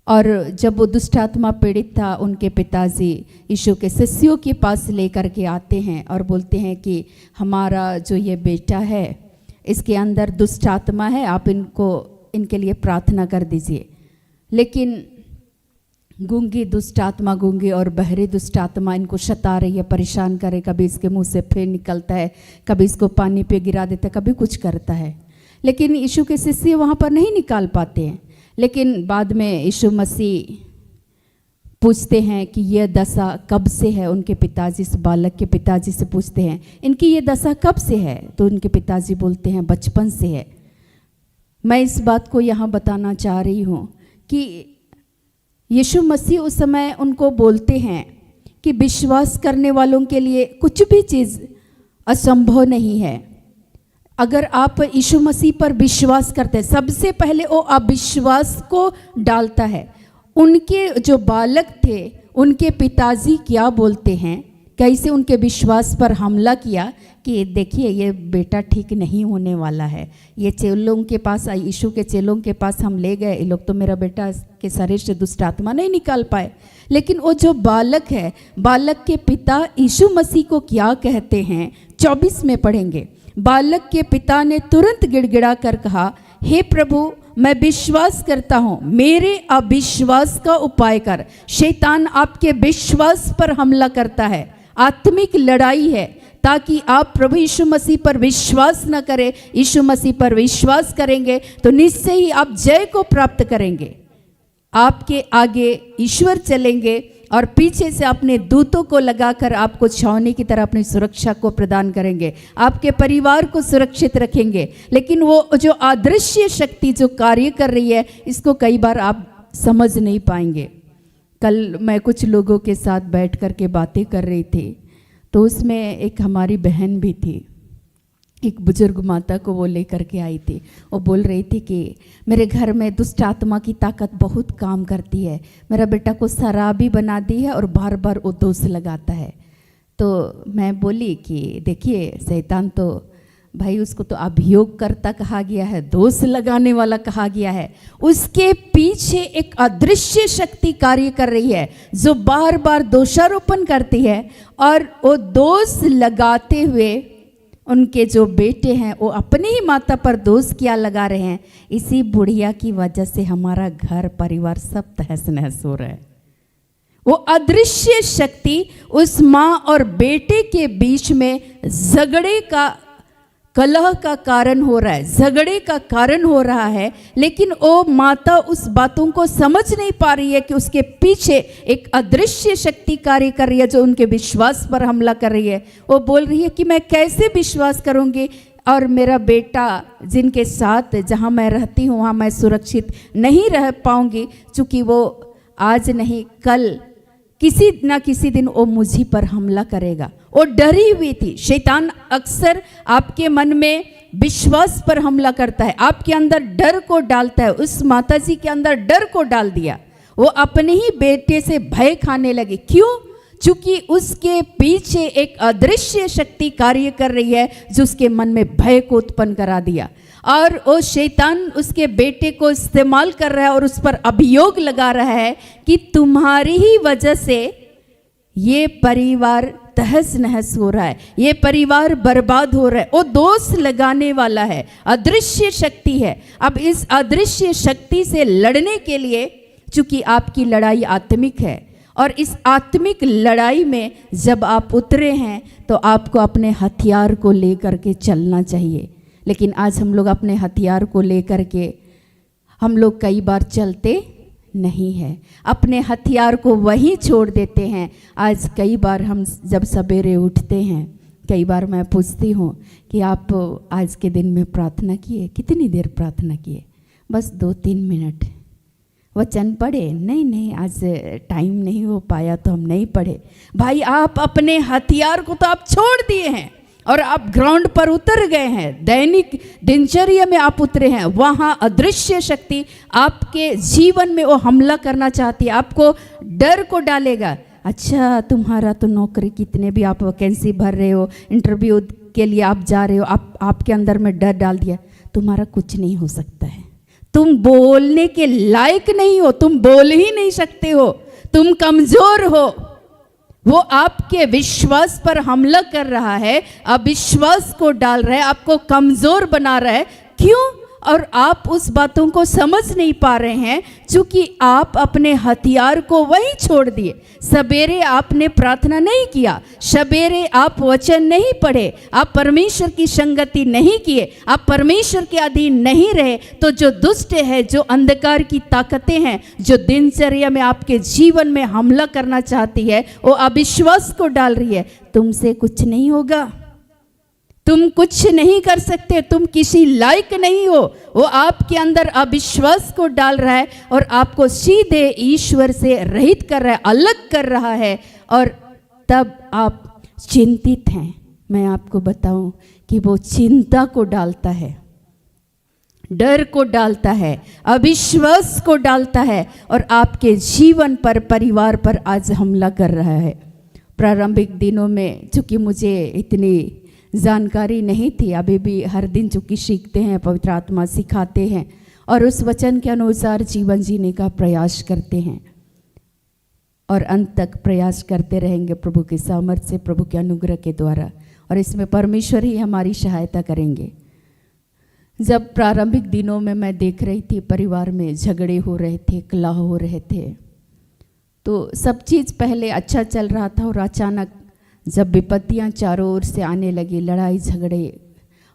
और जब वो दुष्ट आत्मा पीड़ित था उनके पिताजी यीशु के शिष्यों के पास लेकर के आते हैं और बोलते हैं कि हमारा जो ये बेटा है इसके अंदर दुष्ट आत्मा है, आप इनके लिए प्रार्थना कर दीजिए। लेकिन गूंगी दुष्ट आत्मा, गूंगी और बहरी दुष्ट आत्मा इनको सता रही है, परेशान करे, कभी इसके मुंह से फेर निकलता है, कभी इसको पानी पे गिरा देता है, कभी कुछ करता है। लेकिन यीशु के शिष्य वहाँ पर नहीं निकाल पाते हैं। लेकिन बाद में यीशु मसीह पूछते हैं कि यह दशा कब से है। उनके पिताजी से, बालक के पिताजी से पूछते हैं इनकी ये दशा कब से है, तो उनके पिताजी बोलते हैं बचपन से है। मैं इस बात को यहाँ बताना चाह रही हूँ कि यीशु मसीह उस समय उनको बोलते हैं कि विश्वास करने वालों के लिए कुछ भी चीज़ असंभव नहीं है। अगर आप यीशु मसीह पर विश्वास करते हैं, सबसे पहले वो अविश्वास को डालता है। उनके जो बालक थे उनके पिताजी क्या बोलते हैं, कैसे उनके विश्वास पर हमला किया कि देखिए ये बेटा ठीक नहीं होने वाला है। ये चेलों के पास, यीशु के चेलों के पास हम ले गए, ये लोग तो मेरा बेटा के शरीर से दुष्ट आत्मा नहीं निकाल पाए। लेकिन वो जो बालक है, बालक के पिता यीशु मसीह को क्या कहते हैं 24 में पढ़ेंगे। बालक के पिता ने तुरंत गिड़गिड़ा कर कहा, हे प्रभु मैं विश्वास करता हूँ, मेरे अविश्वास का उपाय कर। शैतान आपके विश्वास पर हमला करता है, आत्मिक लड़ाई है, ताकि आप प्रभु यीशु मसीह पर विश्वास न करें। यीशु मसीह पर विश्वास करेंगे तो निश्चय ही आप जय को प्राप्त करेंगे। आपके आगे ईश्वर चलेंगे और पीछे से अपने दूतों को लगाकर आपको छावनी की तरह अपनी सुरक्षा को प्रदान करेंगे, आपके परिवार को सुरक्षित रखेंगे। लेकिन वो जो अदृश्य शक्ति जो कार्य कर रही है, इसको कई बार आप समझ नहीं पाएंगे। कल मैं कुछ लोगों के साथ बैठ कर के बातें कर रही थी, तो उसमें एक हमारी बहन भी थी, एक बुजुर्ग माता को वो लेकर के आई थी। वो बोल रही थी कि मेरे घर में दुष्ट आत्मा की ताकत बहुत काम करती है, मेरा बेटा को शराबी बना दी है और बार बार वो दोष लगाता है। तो मैं बोली कि देखिए शैतान तो भाई उसको तो अभियोगकर्ता कहा गया है, दोष लगाने वाला कहा गया है। उसके पीछे एक अदृश्य शक्ति कार्य कर रही है जो बार बार दोषारोपण करती है, और वो दोष लगाते हुए उनके जो बेटे हैं वो अपने ही माता पर दोष क्या लगा रहे हैं। इसी बुढ़िया की वजह से हमारा घर परिवार सब तहस नहस हो रहा है। वो अदृश्य शक्ति उस माँ और बेटे के बीच में झगड़े का, कलह का कारण हो रहा है, झगड़े का कारण हो रहा है। लेकिन वो माता उस बातों को समझ नहीं पा रही है कि उसके पीछे एक अदृश्य शक्ति कार्य कर रही है जो उनके विश्वास पर हमला कर रही है। वो बोल रही है कि मैं कैसे विश्वास करूंगी, और मेरा बेटा जिनके साथ जहां मैं रहती हूं वहां मैं सुरक्षित नहीं रह पाऊंगी, क्योंकि वो आज नहीं कल किसी ना किसी दिन वो मुझी पर हमला करेगा। वो डरी हुई थी। शैतान अक्सर आपके मन में विश्वास पर हमला करता है, आपके अंदर डर को डालता है। उस माताजी के अंदर डर को डाल दिया। वो अपने ही बेटे से भय खाने लगी। क्यों? क्योंकि उसके पीछे एक अदृश्य शक्ति कार्य कर रही है जो उसके मन में भय को उत्पन्न करा दिया, और वो शैतान उसके बेटे को इस्तेमाल कर रहा है और उस पर अभियोग लगा रहा है कि तुम्हारी ही वजह से ये परिवार तहस नहस हो रहा है, ये परिवार बर्बाद हो रहा है। वो दोष लगाने वाला है, अदृश्य शक्ति है। अब इस अदृश्य शक्ति से लड़ने के लिए, चूंकि आपकी लड़ाई आत्मिक है, और इस आत्मिक लड़ाई में जब आप उतरे हैं तो आपको अपने हथियार को लेकर के चलना चाहिए। लेकिन आज हम लोग अपने हथियार को लेकर के हम लोग कई बार चलते नहीं है, अपने हथियार को वहीं छोड़ देते हैं। आज कई बार हम जब सवेरे उठते हैं, कई बार मैं पूछती हूँ कि आप आज के दिन में प्रार्थना किए, कितनी देर प्रार्थना किए? बस 2-3 मिनट। वचन पढ़े? नहीं, आज टाइम नहीं हो पाया तो हम नहीं पढ़े। भाई, आप अपने हथियार को तो आप छोड़ दिए हैं और आप ग्राउंड पर उतर गए हैं, दैनिक दिनचर्या में आप उतरे हैं। वहाँ अदृश्य शक्ति आपके जीवन में वो हमला करना चाहती है, आपको डर को डालेगा। अच्छा, तुम्हारा तो नौकरी, कितने भी आप वैकेंसी भर रहे हो, इंटरव्यू के लिए आप जा रहे हो, आपके अंदर में डर डाल दिया, तुम्हारा कुछ नहीं हो सकता है, तुम बोलने के लायक नहीं हो, तुम बोल ही नहीं सकते हो, तुम कमजोर हो। वो आपके विश्वास पर हमला कर रहा है, अविश्वास को डाल रहा है, आपको कमजोर बना रहा है। क्यों? और आप उस बातों को समझ नहीं पा रहे हैं, क्योंकि आप अपने हथियार को वहीं छोड़ दिए। सवेरे आपने प्रार्थना नहीं किया, सवेरे आप वचन नहीं पढ़े, आप परमेश्वर की संगति नहीं किए, आप परमेश्वर के अधीन नहीं रहे, तो जो दुष्ट है, जो अंधकार की ताकतें हैं, जो दिनचर्या में आपके जीवन में हमला करना चाहती है, वो अविश्वास को डाल रही है। तुमसे कुछ नहीं होगा, तुम कुछ नहीं कर सकते, तुम किसी लायक नहीं हो। वो आपके अंदर अविश्वास को डाल रहा है और आपको सीधे ईश्वर से रहित कर रहा है, अलग कर रहा है। और तब आप चिंतित हैं। मैं आपको बताऊं कि वो चिंता को डालता है, डर को डालता है, अविश्वास को डालता है और आपके जीवन पर, परिवार पर आज हमला कर रहा है। प्रारंभिक दिनों में चूँकि मुझे इतनी जानकारी नहीं थी, अभी भी हर दिन चूँकि सीखते हैं, पवित्र आत्मा सिखाते हैं और उस वचन के अनुसार जीवन जीने का प्रयास करते हैं और अंत तक प्रयास करते रहेंगे प्रभु के सामर्थ्य से, प्रभु के अनुग्रह के द्वारा। और इसमें परमेश्वर ही हमारी सहायता करेंगे। जब प्रारंभिक दिनों में मैं देख रही थी परिवार में झगड़े हो रहे थे, कलह हो रहे थे, तो सब चीज़ पहले अच्छा चल रहा था और अचानक जब विपत्तियां चारों ओर से आने लगी, लड़ाई झगड़े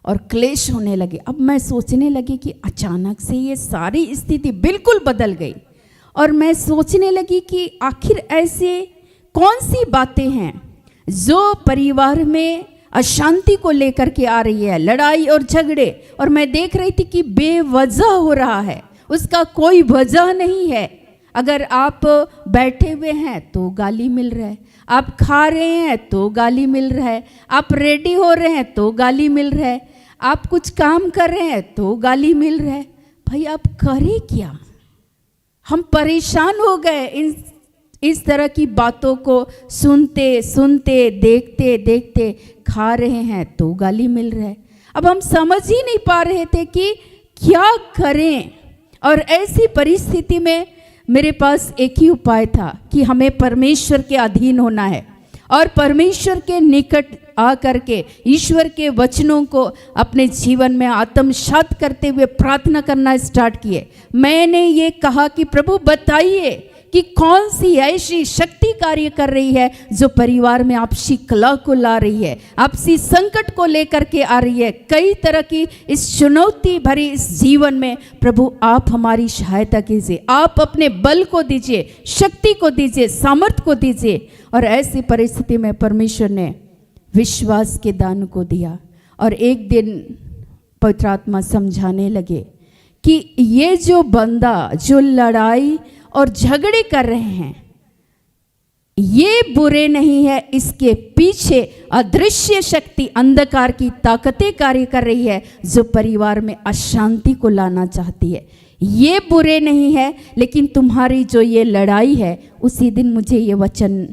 और क्लेश होने लगे, अब मैं सोचने लगी कि अचानक से ये सारी स्थिति बिल्कुल बदल गई। और मैं सोचने लगी कि आखिर ऐसे कौन सी बातें हैं जो परिवार में अशांति को लेकर के आ रही है, लड़ाई और झगड़े। और मैं देख रही थी कि बेवजह हो रहा है, उसका कोई वजह नहीं है। अगर आप बैठे हुए हैं तो गाली मिल रहा है, आप खा रहे हैं तो गाली मिल रहा है, आप रेडी हो रहे हैं तो गाली मिल रहा है, आप कुछ काम कर रहे हैं तो गाली मिल रहा है। भाई, आप करें क्या? हम परेशान हो गए इस तरह की बातों को सुनते सुनते, देखते देखते। खा रहे हैं तो गाली मिल रहा है। अब हम समझ ही नहीं पा रहे थे कि क्या करें। और ऐसी परिस्थिति में मेरे पास एक ही उपाय था कि हमें परमेश्वर के अधीन होना है और परमेश्वर के निकट आकर के ईश्वर के वचनों को अपने जीवन में आत्मसात करते हुए प्रार्थना करना स्टार्ट किए। मैंने ये कहा कि प्रभु बताइए कि कौन सी ऐसी शक्ति कार्य कर रही है जो परिवार में आपसी कलह को ला रही है, आपसी संकट को लेकर के आ रही है। कई तरह की इस चुनौती भरी इस जीवन में प्रभु आप हमारी सहायता कीजिए, आप अपने बल को दीजिए, शक्ति को दीजिए, सामर्थ्य को दीजिए। और ऐसी परिस्थिति में परमेश्वर ने विश्वास के दान को दिया। और एक दिन पवित्र आत्मा समझाने लगे कि ये जो बंदा जो लड़ाई और झगड़े कर रहे हैं ये बुरे नहीं है, इसके पीछे अदृश्य शक्ति, अंधकार की ताकतें कार्य कर रही है जो परिवार में अशांति को लाना चाहती है। ये बुरे नहीं है, लेकिन तुम्हारी जो ये लड़ाई है। उसी दिन मुझे ये वचन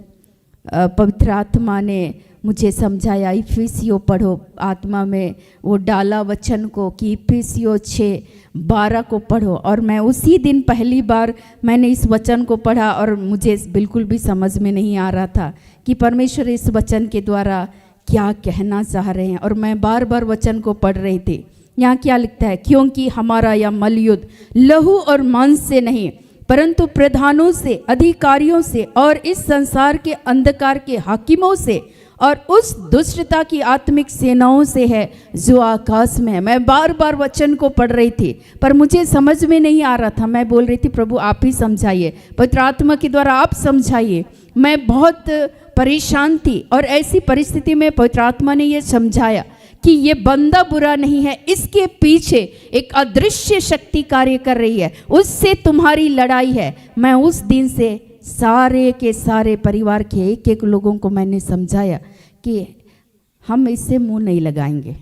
पवित्र आत्मा ने मुझे समझाया, इफिसियों पढ़ो। आत्मा में वो डाला वचन को कि इफिसियों 6:12 को पढ़ो। और मैं उसी दिन पहली बार मैंने इस वचन को पढ़ा और मुझे बिल्कुल भी समझ में नहीं आ रहा था कि परमेश्वर इस वचन के द्वारा क्या कहना चाह रहे हैं। और मैं बार बार वचन को पढ़ रही थी। यहाँ क्या लिखता है, क्योंकि हमारा यह मल्लयुद्ध लहू और मांस से नहीं परंतु प्रधानों से, अधिकारियों से और इस संसार के अंधकार के हाकिमों से और उस दुष्टता की आत्मिक सेनाओं से है जो आकाश में है। मैं बार बार वचन को पढ़ रही थी पर मुझे समझ में नहीं आ रहा था। मैं बोल रही थी प्रभु आप ही समझाइए, पवित्र आत्मा के द्वारा आप समझाइए। मैं बहुत परेशान थी और ऐसी परिस्थिति में पवित्र आत्मा ने ये समझाया कि ये बंदा बुरा नहीं है, इसके पीछे एक अदृश्य शक्ति कार्य कर रही है, उससे तुम्हारी लड़ाई है। मैं उस दिन से सारे के सारे परिवार के एक एक लोगों को मैंने समझाया कि हम इससे मुंह नहीं लगाएंगे,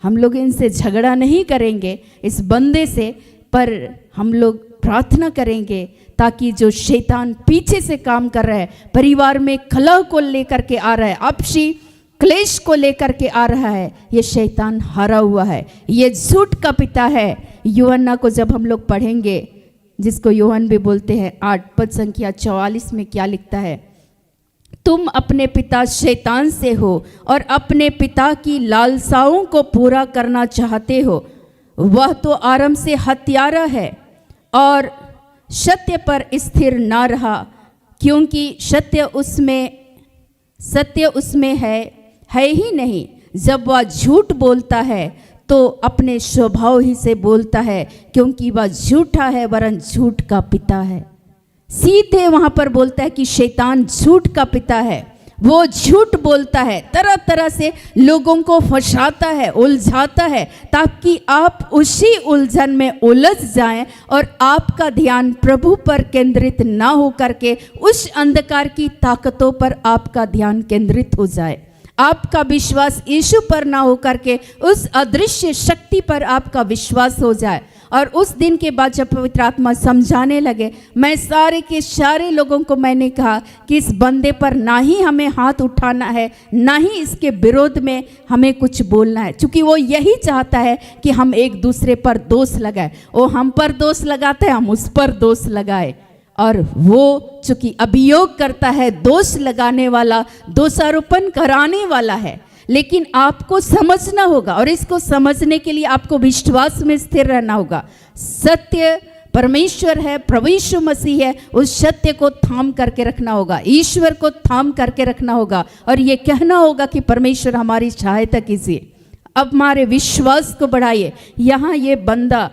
हम लोग इनसे झगड़ा नहीं करेंगे इस बंदे से, पर हम लोग प्रार्थना करेंगे ताकि जो शैतान पीछे से काम कर रहा है, परिवार में कलह को लेकर के आ रहा है, आपसी क्लेश को लेकर के आ रहा है, ये शैतान हारा हुआ है, ये झूठ का पिता है। यूहन्ना को जब हम लोग पढ़ेंगे, जिसको यूहन भी बोलते हैं, 8 पद संख्या 44 में क्या लिखता है, तुम अपने पिता शैतान से हो और अपने पिता की लालसाओं को पूरा करना चाहते हो। वह तो आरंभ से हत्यारा है और सत्य पर स्थिर ना रहा, क्योंकि सत्य उसमें है ही नहीं। जब वह झूठ बोलता है तो अपने स्वभाव ही से बोलता है, क्योंकि वह झूठा है वरन झूठ का पिता है। सीधे वहां पर बोलता है कि शैतान झूठ का पिता है, वो झूठ बोलता है, तरह तरह से लोगों को फंसाता है, उलझाता है, ताकि आप उसी उलझन में उलझ जाएं और आपका ध्यान प्रभु पर केंद्रित ना हो करके उस अंधकार की ताकतों पर आपका ध्यान केंद्रित हो जाए। आपका विश्वास यीशु पर ना हो करके उस अदृश्य शक्ति पर आपका विश्वास हो जाए। और उस दिन के बाद जब पवित्र आत्मा समझाने लगे, मैं सारे के सारे लोगों को मैंने कहा कि इस बंदे पर ना ही हमें हाथ उठाना है, ना ही इसके विरोध में हमें कुछ बोलना है, क्योंकि वो यही चाहता है कि हम एक दूसरे पर दोष लगाए। वो हम पर दोष लगाते हैं, हम उस पर दोष लगाए। और वो चूंकि अभियोग करता है, दोष लगाने वाला, दोषारोपण कराने वाला है, लेकिन आपको समझना होगा और इसको समझने के लिए आपको विश्वास में स्थिर रहना होगा। सत्य परमेश्वर है, प्रभु यीशु मसीह है, उस सत्य को थाम करके रखना होगा, ईश्वर को थाम करके रखना होगा और ये कहना होगा कि परमेश्वर हमारी सहायता कीजिए, अब हमारे विश्वास को बढ़ाइए। यहाँ ये बंदा,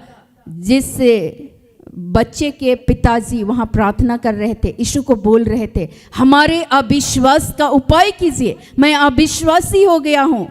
जिससे बच्चे के पिताजी वहाँ प्रार्थना कर रहे थे, यीशु को बोल रहे थे हमारे अविश्वास का उपाय कीजिए, मैं अविश्वासी हो गया हूँ,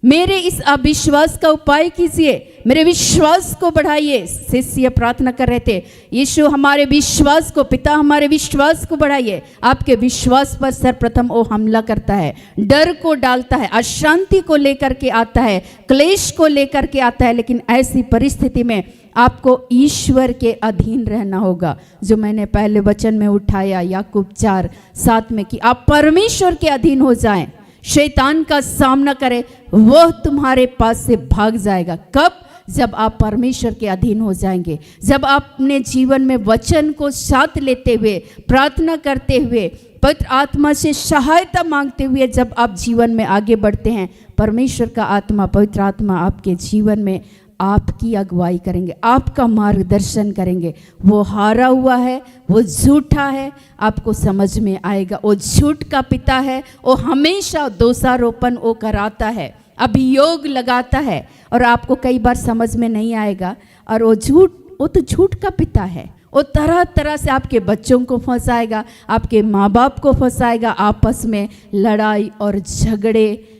मेरे इस अविश्वास का उपाय कीजिए, मेरे विश्वास को बढ़ाइए। शिष्य प्रार्थना कर रहे थे, यीशु हमारे विश्वास को, पिता हमारे विश्वास को बढ़ाइए। आपके विश्वास पर सर्वप्रथम वो हमला करता है, डर को डालता है, अशांति को लेकर के आता है, क्लेश को लेकर के आता है। लेकिन ऐसी परिस्थिति में आपको ईश्वर के अधीन रहना होगा, जो मैंने पहले वचन में उठाया याकूब 4:7 में, कि आप परमेश्वर के अधीन हो जाएं, शैतान का सामना करें, वह तुम्हारे पास से भाग जाएगा। कब? जब आप परमेश्वर के अधीन हो जाएंगे, जब आप अपने जीवन में वचन को साथ लेते हुए, प्रार्थना करते हुए, पवित्र आत्मा से सहायता मांगते हुए जब आप जीवन में आगे बढ़ते हैं, परमेश्वर का आत्मा, पवित्र आत्मा आपके जीवन में आपकी अगुवाई करेंगे, आपका मार्गदर्शन करेंगे। वो हारा हुआ है, वो झूठा है, आपको समझ में आएगा। वो झूठ का पिता है, वो हमेशा दोषारोपण वो कराता है, अभियोग लगाता है और आपको कई बार समझ में नहीं आएगा। और वो तो झूठ का पिता है, वो तरह तरह से आपके बच्चों को फंसाएगा, आपके माँ बाप को फंसाएगा, आपस में लड़ाई और झगड़े,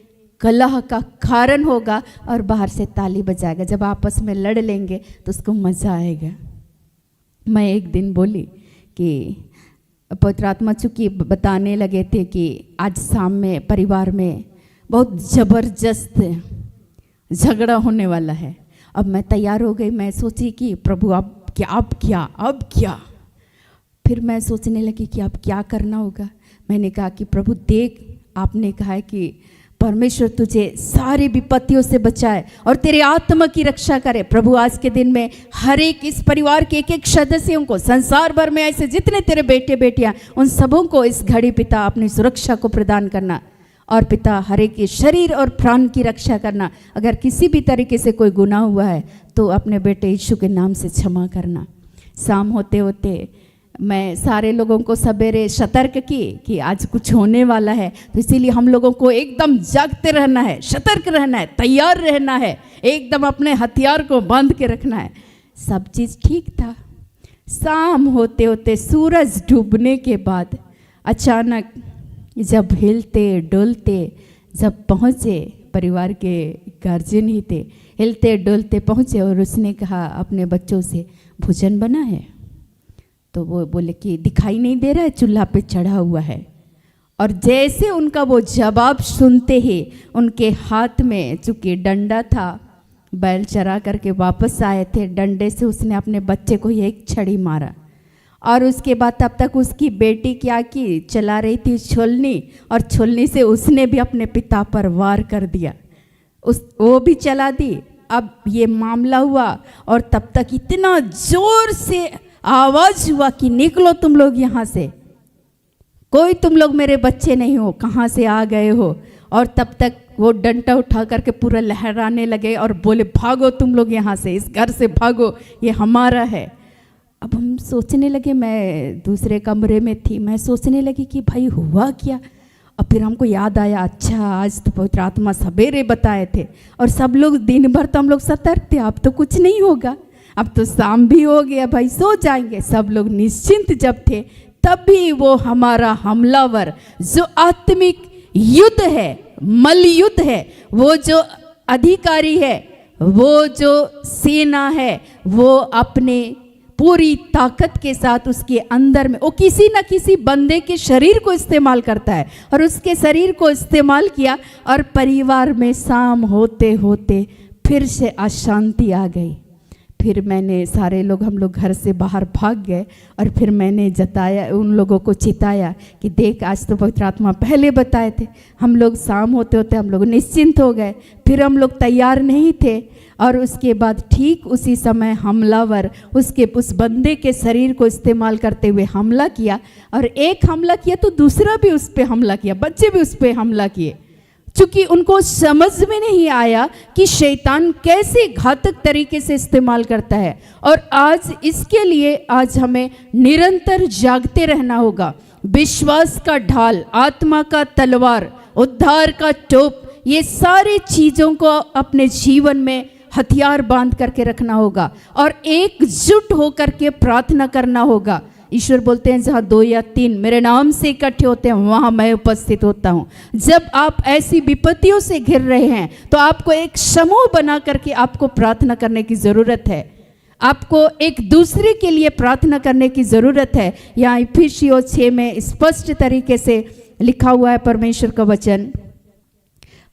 कलह का कारण होगा और बाहर से ताली बजाएगा। जब आपस में लड़ लेंगे तो उसको मज़ा आएगा। मैं एक दिन बोली कि पवित्र आत्मा चूँकि बताने लगे थे कि आज शाम में परिवार में बहुत ज़बरदस्त झगड़ा होने वाला है। अब मैं तैयार हो गई, मैं सोची कि प्रभु अब क्या। फिर मैं सोचने लगी कि अब क्या करना होगा। मैंने कहा कि प्रभु देख, आपने कहा है कि परमेश्वर तुझे सारी विपत्तियों से बचाए और तेरे आत्मा की रक्षा करे। प्रभु आज के दिन में हर एक इस परिवार के एक एक सदस्यों को, संसार भर में ऐसे जितने तेरे बेटे बेटियां, उन सबों को इस घड़ी पिता अपनी सुरक्षा को प्रदान करना और पिता हर एक के शरीर और प्राण की रक्षा करना। अगर किसी भी तरीके से कोई गुनाह हुआ है तो अपने बेटे यीशु के नाम से क्षमा करना। शाम होते होते मैं सारे लोगों को सवेरे सतर्क की कि आज कुछ होने वाला है, तो इसीलिए हम लोगों को एकदम जागते रहना है, सतर्क रहना है, तैयार रहना है, एकदम अपने हथियार को बांध के रखना है। सब चीज़ ठीक था। शाम होते होते सूरज डूबने के बाद अचानक जब हिलते डुलते जब पहुँचे, परिवार के गार्जियन ही थे, हिलते डुलते पहुँचे और उसने कहा अपने बच्चों से भोजन बना है? तो वो बोले कि दिखाई नहीं दे रहा है, चूल्हा पे चढ़ा हुआ है। और जैसे उनका वो जवाब सुनते ही उनके हाथ में चूँकि डंडा था, बैल चरा करके वापस आए थे, डंडे से उसने अपने बच्चे को एक छड़ी मारा। और उसके बाद तब तक उसकी बेटी क्या की, चला रही थी छोलनी, और छोलनी से उसने भी अपने पिता पर वार कर दिया, वो भी चला दी। अब ये मामला हुआ और तब तक इतना जोर से आवाज़ हुआ कि निकलो तुम लोग यहाँ से, कोई तुम लोग मेरे बच्चे नहीं हो, कहाँ से आ गए हो। और तब तक वो डंडा उठा करके पूरा लहराने लगे और बोले भागो तुम लोग यहाँ से, इस घर से भागो, ये हमारा है। अब हम सोचने लगे, मैं दूसरे कमरे में थी, मैं सोचने लगी कि भाई हुआ क्या। और फिर हमको याद आया, अच्छा आज तो पवित्र आत्मा सवेरे बताए थे और सब लोग दिन भर तो हम लोग सतर्क थे, अब तो कुछ नहीं होगा, अब तो शाम भी हो गया, भाई सो जाएंगे। सब लोग निश्चिंत जब थे, तभी वो हमारा हमलावर जो आत्मिक युद्ध है, मल युद्ध है, वो जो अधिकारी है, वो जो सेना है, वो अपने पूरी ताकत के साथ उसके अंदर में वो किसी न किसी बंदे के शरीर को इस्तेमाल करता है, और उसके शरीर को इस्तेमाल किया और परिवार में शाम होते होते फिर से अशांति आ गई। फिर मैंने सारे लोग, हम लोग घर से बाहर भाग गए और फिर मैंने जताया, उन लोगों को चिताया कि देख आज तो पवित्र आत्मा पहले बताए थे। हम लोग शाम होते होते हम लोग निश्चिंत हो गए, फिर हम लोग तैयार नहीं थे। और उसके बाद ठीक उसी समय हमलावर उस बंदे के शरीर को इस्तेमाल करते हुए हमला किया, और एक हमला किया तो दूसरा भी उस पर हमला किया, बच्चे भी उस पर हमला किए। चूँकि उनको समझ में नहीं आया कि शैतान कैसे घातक तरीके से इस्तेमाल करता है। और आज इसके लिए आज हमें निरंतर जागते रहना होगा। विश्वास का ढाल, आत्मा का तलवार, उद्धार का टोप, ये सारी चीज़ों को अपने जीवन में हथियार बांध करके रखना होगा और एकजुट होकर के प्रार्थना करना होगा। ईश्वर बोलते हैं जहाँ 2 या 3 मेरे नाम से इकट्ठे होते हैं वहाँ मैं उपस्थित होता हूँ। जब आप ऐसी विपत्तियों से घिर रहे हैं तो आपको एक समूह बना करके आपको प्रार्थना करने की ज़रूरत है, आपको एक दूसरे के लिए प्रार्थना करने की ज़रूरत है। यहाँ इफिसियों 6 में स्पष्ट तरीके से लिखा हुआ है परमेश्वर का वचन,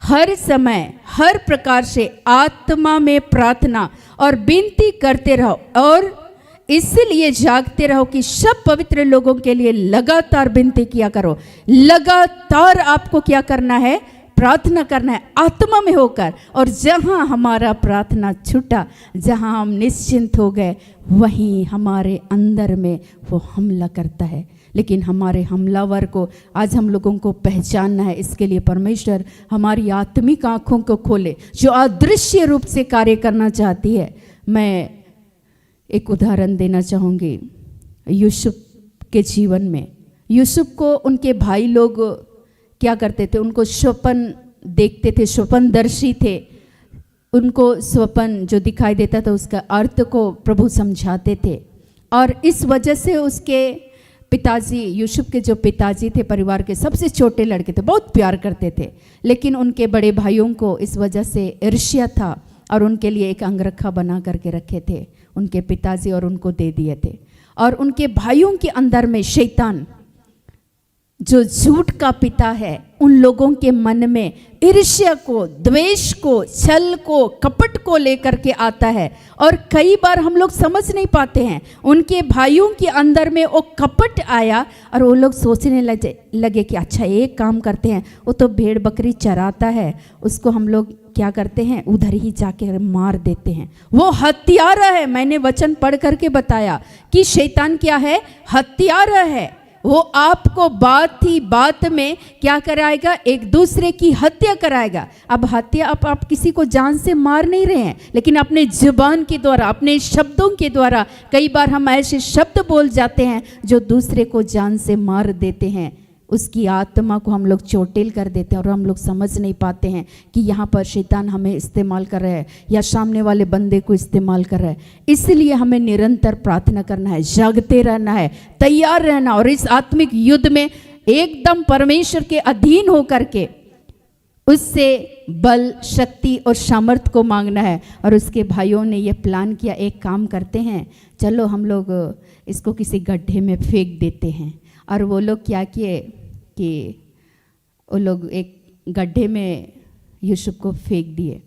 हर समय हर प्रकार से आत्मा में प्रार्थना और विनती करते रहो और इसलिए जागते रहो कि सब पवित्र लोगों के लिए लगातार विनती किया करो। लगातार आपको क्या करना है? प्रार्थना करना है आत्मा में होकर। और जहाँ हमारा प्रार्थना छूटा, जहाँ हम निश्चिंत हो गए, वहीं हमारे अंदर में वो हमला करता है। लेकिन हमारे हमलावर को आज हम लोगों को पहचानना है। इसके लिए परमेश्वर हमारी आत्मिक आँखों को खोले जो अदृश्य रूप से कार्य करना चाहती है। मैं एक उदाहरण देना चाहूँगी यूसुफ के जीवन में। यूसुफ को उनके भाई लोग क्या करते थे? उनको स्वप्न देखते थे, स्वप्नदर्शी थे। उनको स्वप्न जो दिखाई देता था उसका अर्थ को प्रभु समझाते थे। और इस वजह से उसके पिताजी, यूसुफ के जो पिताजी थे, परिवार के सबसे छोटे लड़के थे, बहुत प्यार करते थे। लेकिन उनके बड़े भाइयों को इस वजह से ईर्ष्या था और उनके लिए एक अंगरखा बना करके रखे थे उनके पिताजी और उनको दे दिए थे। और उनके भाइयों के अंदर में शैतान जो झूठ का पिता है, उन लोगों के मन में ईर्ष्या को, द्वेष को, छल को, कपट को लेकर के आता है। और कई बार हम लोग समझ नहीं पाते हैं, उनके भाइयों के अंदर में वो कपट आया और वो लोग सोचने लगे कि अच्छा एक काम करते हैं, वो तो भेड़ बकरी चराता है, उसको हम लोग क्या करते हैं, उधर ही जाके मार देते हैं। वो हत्यारा है। मैंने वचन पढ़ करके बताया कि शैतान क्या है? हत्यारा है। वो आपको बात ही बात में क्या कराएगा, एक दूसरे की हत्या कराएगा। अब हत्या आप किसी को जान से मार नहीं रहे हैं, लेकिन अपने जुबान के द्वारा, अपने शब्दों के द्वारा कई बार हम ऐसे शब्द बोल जाते हैं जो दूसरे को जान से मार देते हैं। उसकी आत्मा को हम लोग चोटिल कर देते हैं और हम लोग समझ नहीं पाते हैं कि यहाँ पर शैतान हमें इस्तेमाल कर रहा है या सामने वाले बंदे को इस्तेमाल कर रहा है। इसलिए हमें निरंतर प्रार्थना करना है, जागते रहना है, तैयार रहना और इस आत्मिक युद्ध में एकदम परमेश्वर के अधीन होकर के उससे बल, शक्ति और सामर्थ्य को मांगना है। और उसके भाइयों ने ये प्लान किया, एक काम करते हैं, चलो हम लोग इसको किसी गड्ढे में फेंक देते हैं। और वो लोग क्या किए कि वो लोग एक गड्ढे में यूसुफ को फेंक दिए।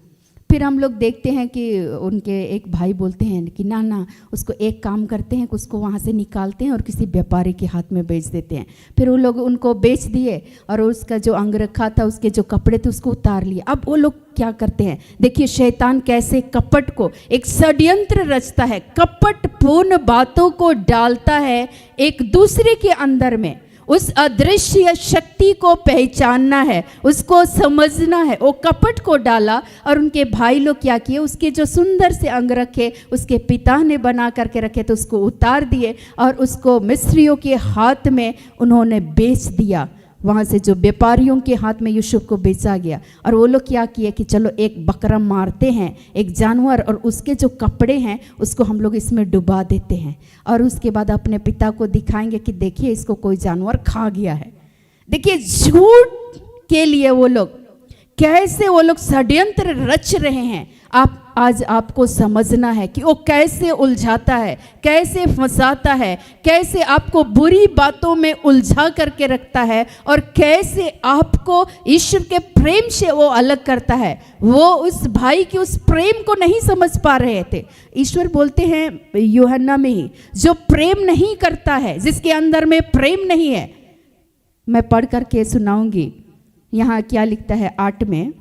फिर हम लोग देखते हैं कि उनके एक भाई बोलते हैं कि ना ना, उसको एक काम करते हैं कि उसको वहाँ से निकालते हैं और किसी व्यापारी के हाथ में बेच देते हैं। फिर वो लोग उनको बेच दिए और उसका जो अंगरखा था, उसके जो कपड़े थे, उसको उतार लिए। अब वो लोग क्या करते हैं, देखिए शैतान कैसे कपट को एक षड्यंत्र रचता है, कपटपूर्ण बातों को डालता है एक दूसरे के अंदर में। उस अदृश्य शक्ति को पहचानना है, उसको समझना है। वो कपट को डाला और उनके भाई लोग क्या किए, उसके जो सुंदर से अंग रखे उसके पिता ने बना करके रखे तो उसको उतार दिए और उसको मिस्रियों के हाथ में उन्होंने बेच दिया। वहाँ से जो व्यापारियों के हाथ में यूसुफ को बेचा गया। और वो लोग क्या किए कि चलो एक बकरा मारते हैं, एक जानवर, और उसके जो कपड़े हैं उसको हम लोग इसमें डुबा देते हैं और उसके बाद अपने पिता को दिखाएंगे कि देखिए इसको कोई जानवर खा गया है। देखिए झूठ के लिए वो लोग कैसे वो लोग षड्यंत्र रच रहे हैं। आज आपको समझना है कि वो कैसे उलझाता है, कैसे फंसाता है, कैसे आपको बुरी बातों में उलझा करके रखता है और कैसे आपको ईश्वर के प्रेम से वो अलग करता है। वो उस भाई के उस प्रेम को नहीं समझ पा रहे थे। ईश्वर बोलते हैं यूहन्ना में ही, जो प्रेम नहीं करता है, जिसके अंदर में प्रेम नहीं है। मैं पढ़ करके सुनाऊंगी। यहाँ क्या लिखता है 8 में,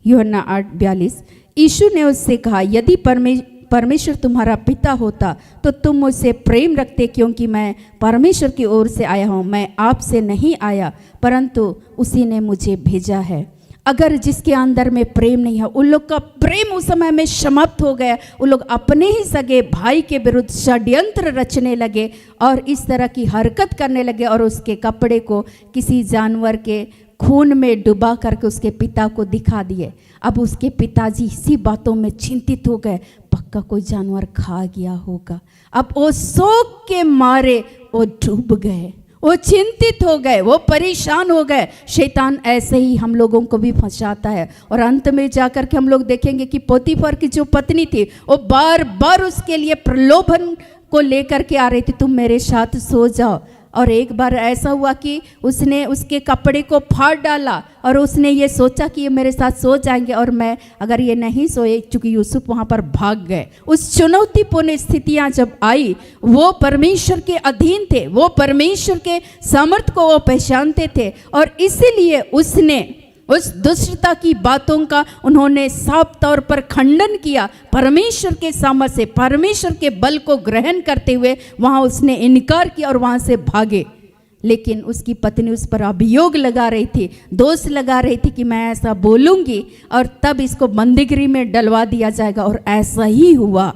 यूहन्ना 8:42, यीशु ने उससे कहा, यदि परमेश्वर तुम्हारा पिता होता तो तुम मुझसे प्रेम रखते, क्योंकि मैं परमेश्वर की ओर से आया हूँ। मैं आपसे नहीं आया, परंतु उसी ने मुझे भेजा है। अगर जिसके अंदर में प्रेम नहीं है, उन लोग का प्रेम उस समय में समाप्त हो गया। वो लोग अपने ही सगे भाई के विरुद्ध षड्यंत्र रचने लगे और इस तरह की हरकत करने लगे और उसके कपड़े को किसी जानवर के खून में डुबा करके उसके पिता को दिखा दिए। अब उसके पिताजी इसी बातों में चिंतित हो गए, पक्का कोई जानवर खा गया होगा। अब वो शोक के मारे वो डूब गए, वो चिंतित हो गए, वो परेशान हो गए। शैतान ऐसे ही हम लोगों को भी फंसाता है और अंत में जाकर के हम लोग देखेंगे कि पोतीफर की जो पत्नी थी वो बार बार उसके लिए प्रलोभन को लेकर के आ रही थी, तुम मेरे साथ सो जाओ। और एक बार ऐसा हुआ कि उसने उसके कपड़े को फाड़ डाला और उसने ये सोचा कि ये मेरे साथ सो जाएंगे और मैं अगर ये नहीं सोए, चूँकि यूसुफ वहाँ पर भाग गए। उस चुनौतीपूर्ण स्थितियाँ जब आई, वो परमेश्वर के अधीन थे, वो परमेश्वर के सामर्थ्य को वो पहचानते थे और इसीलिए उसने उस दुष्टता की बातों का उन्होंने साफ तौर पर खंडन किया। परमेश्वर के सामर्थ्य से, परमेश्वर के बल को ग्रहण करते हुए वहाँ उसने इनकार किया और वहाँ से भागे। लेकिन उसकी पत्नी उस पर अभियोग लगा रही थी, दोष लगा रही थी कि मैं ऐसा बोलूँगी और तब इसको बंदीगृह में डलवा दिया जाएगा। और ऐसा ही हुआ।